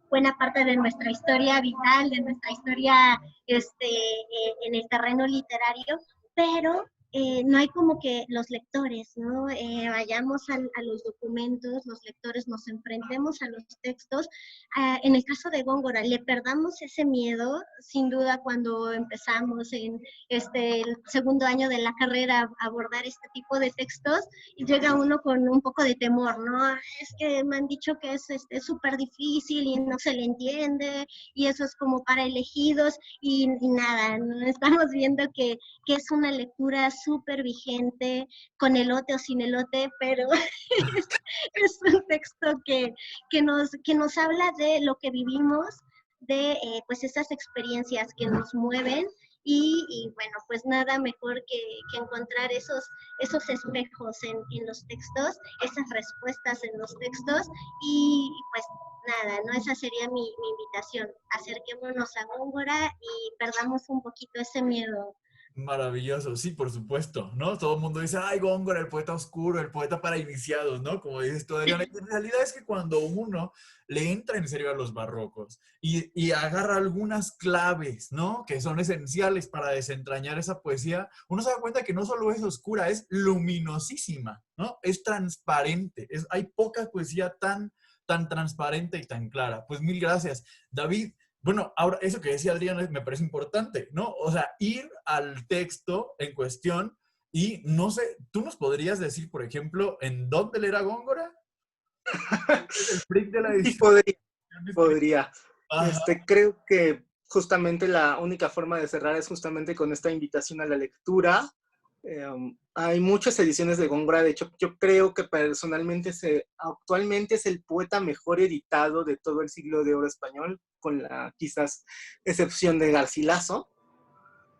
buena parte de nuestra historia vital, de nuestra historia en el terreno literario, pero no hay como que los lectores, ¿no? Vayamos a los documentos, los lectores nos enfrentemos a los textos. En el caso de Góngora, le perdamos ese miedo, sin duda, cuando empezamos en el segundo año de la carrera a abordar este tipo de textos, y llega uno con un poco de temor, ¿no? Es que me han dicho que es súper difícil y no se le entiende, y eso es como para elegidos, y nada, ¿no? Estamos viendo que es una lectura súper vigente, con elote o sin elote, pero es un texto que nos habla de lo que vivimos, de pues esas experiencias que nos mueven, y bueno, pues nada mejor que encontrar esos espejos en los textos, esas respuestas en los textos, y pues nada, ¿no? Esa sería mi invitación. Acerquémonos a Góngora y perdamos un poquito ese miedo. Maravilloso, sí, por supuesto, ¿no? Todo el mundo dice, ay, Góngora, el poeta oscuro, el poeta para iniciados, ¿no? Como dices tú, Adriana. Y en realidad es que cuando uno le entra en serio a los barrocos y agarra algunas claves, ¿no? Que son esenciales para desentrañar esa poesía, uno se da cuenta que no solo es oscura, es luminosísima, ¿no? Es transparente. Hay poca poesía tan transparente y tan clara. Pues mil gracias. David, bueno, ahora eso que decía Adrián me parece importante, ¿no? O sea, ir al texto en cuestión y no sé, ¿tú nos podrías decir, por ejemplo, en dónde leer a Góngora? Es el freak de la Y edición. podría. Ajá. Creo que justamente la única forma de cerrar es justamente con esta invitación a la lectura. Hay muchas ediciones de Góngora, de hecho yo creo que personalmente actualmente es el poeta mejor editado de todo el siglo de oro español, con la quizás excepción de Garcilaso.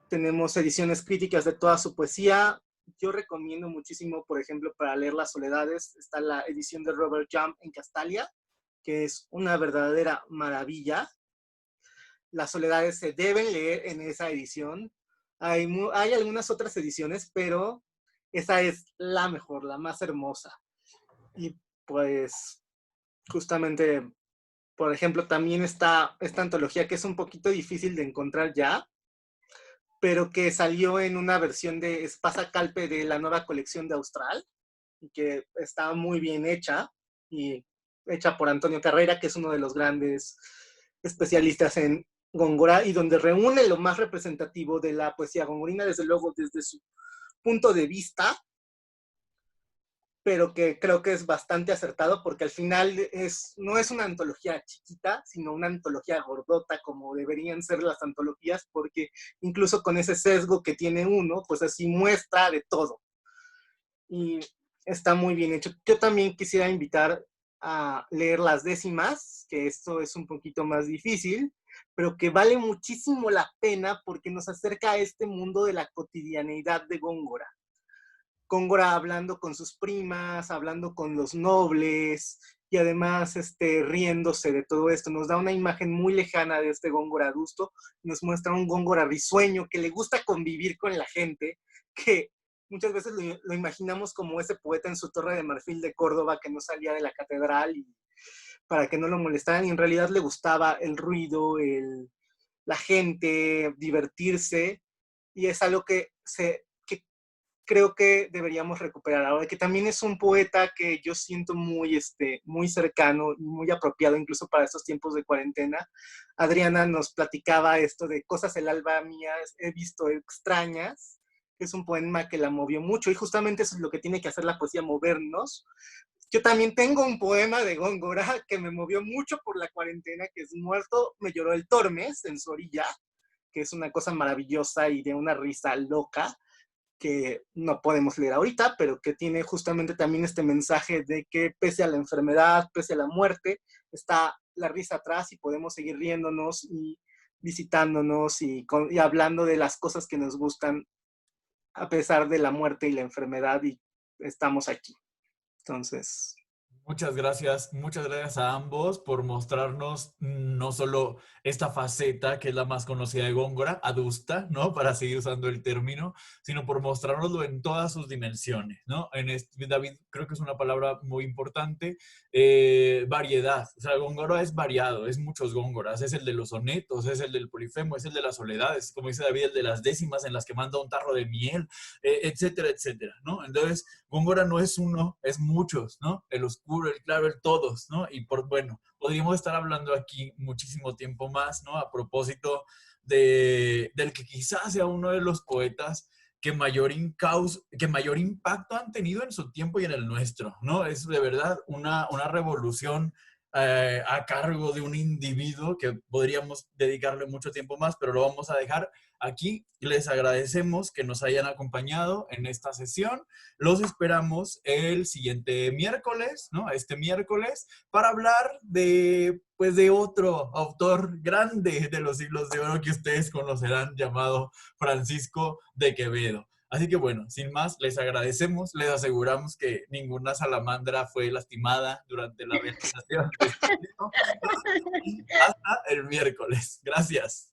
Tenemos ediciones críticas de toda su poesía. Yo recomiendo muchísimo, por ejemplo, para leer Las Soledades, está la edición de Robert Jump en Castalia, que es una verdadera maravilla. Las Soledades se deben leer en esa edición. Hay algunas otras ediciones, pero esa es la mejor, la más hermosa. Y pues justamente, por ejemplo, también está esta antología que es un poquito difícil de encontrar ya, pero que salió en una versión de Espasa Calpe de la nueva colección de Austral, y que está muy bien hecha, y hecha por Antonio Carrera, que es uno de los grandes especialistas en Góngora, y donde reúne lo más representativo de la poesía gongorina, desde luego desde su punto de vista, pero que creo que es bastante acertado, porque al final no es una antología chiquita, sino una antología gordota, como deberían ser las antologías, porque incluso con ese sesgo que tiene uno, pues así muestra de todo. Y está muy bien hecho. Yo también quisiera invitar a leer Las Décimas, que esto es un poquito más difícil, pero que vale muchísimo la pena porque nos acerca a este mundo de la cotidianeidad de Góngora. Góngora hablando con sus primas, hablando con los nobles y además riéndose de todo esto. Nos da una imagen muy lejana de este Góngora adusto, nos muestra un Góngora risueño que le gusta convivir con la gente, que muchas veces lo imaginamos como ese poeta en su Torre de Marfil de Córdoba que no salía de la catedral y para que no lo molestaran, y en realidad le gustaba el ruido, la gente, divertirse, y es algo que creo que deberíamos recuperar ahora, que también es un poeta que yo siento muy cercano y muy apropiado incluso para estos tiempos de cuarentena. Adriana nos platicaba esto de Cosas el alba mía, he visto extrañas, que es un poema que la movió mucho, y justamente eso es lo que tiene que hacer la poesía, movernos. Yo también tengo un poema de Góngora que me movió mucho por la cuarentena, que es Muerto me lloró el Tormes en su orilla, que es una cosa maravillosa y de una risa loca, que no podemos leer ahorita, pero que tiene justamente también este mensaje de que pese a la enfermedad, pese a la muerte, está la risa atrás y podemos seguir riéndonos y visitándonos y hablando de las cosas que nos gustan a pesar de la muerte y la enfermedad, y estamos aquí. Entonces, Muchas gracias a ambos por mostrarnos no solo esta faceta que es la más conocida de Góngora, adusta, ¿no? Para seguir usando el término, sino por mostrárnoslo en todas sus dimensiones, ¿no? David, creo que es una palabra muy importante, variedad. O sea, Góngora es variado, es muchos Góngoras, es el de los sonetos, es el del Polifemo, es el de las soledades, como dice David, el de las décimas en las que manda un tarro de miel, etcétera, etcétera, ¿no? Entonces, Góngora no es uno, es muchos, ¿no? El oscuro, el claro, el todos, ¿no? Y bueno, podríamos estar hablando aquí muchísimo tiempo más, ¿no? A propósito del que quizás sea uno de los poetas que mayor impacto han tenido en su tiempo y en el nuestro, ¿no? Es de verdad una revolución a cargo de un individuo que podríamos dedicarle mucho tiempo más, pero lo vamos a dejar aquí. Les agradecemos que nos hayan acompañado en esta sesión. Los esperamos el siguiente miércoles, ¿no? Este miércoles, para hablar pues, de otro autor grande de los siglos de oro que ustedes conocerán, llamado Francisco de Quevedo. Así que bueno, sin más, les agradecemos, les aseguramos que ninguna salamandra fue lastimada durante la realización de este video. Y hasta el miércoles. Gracias.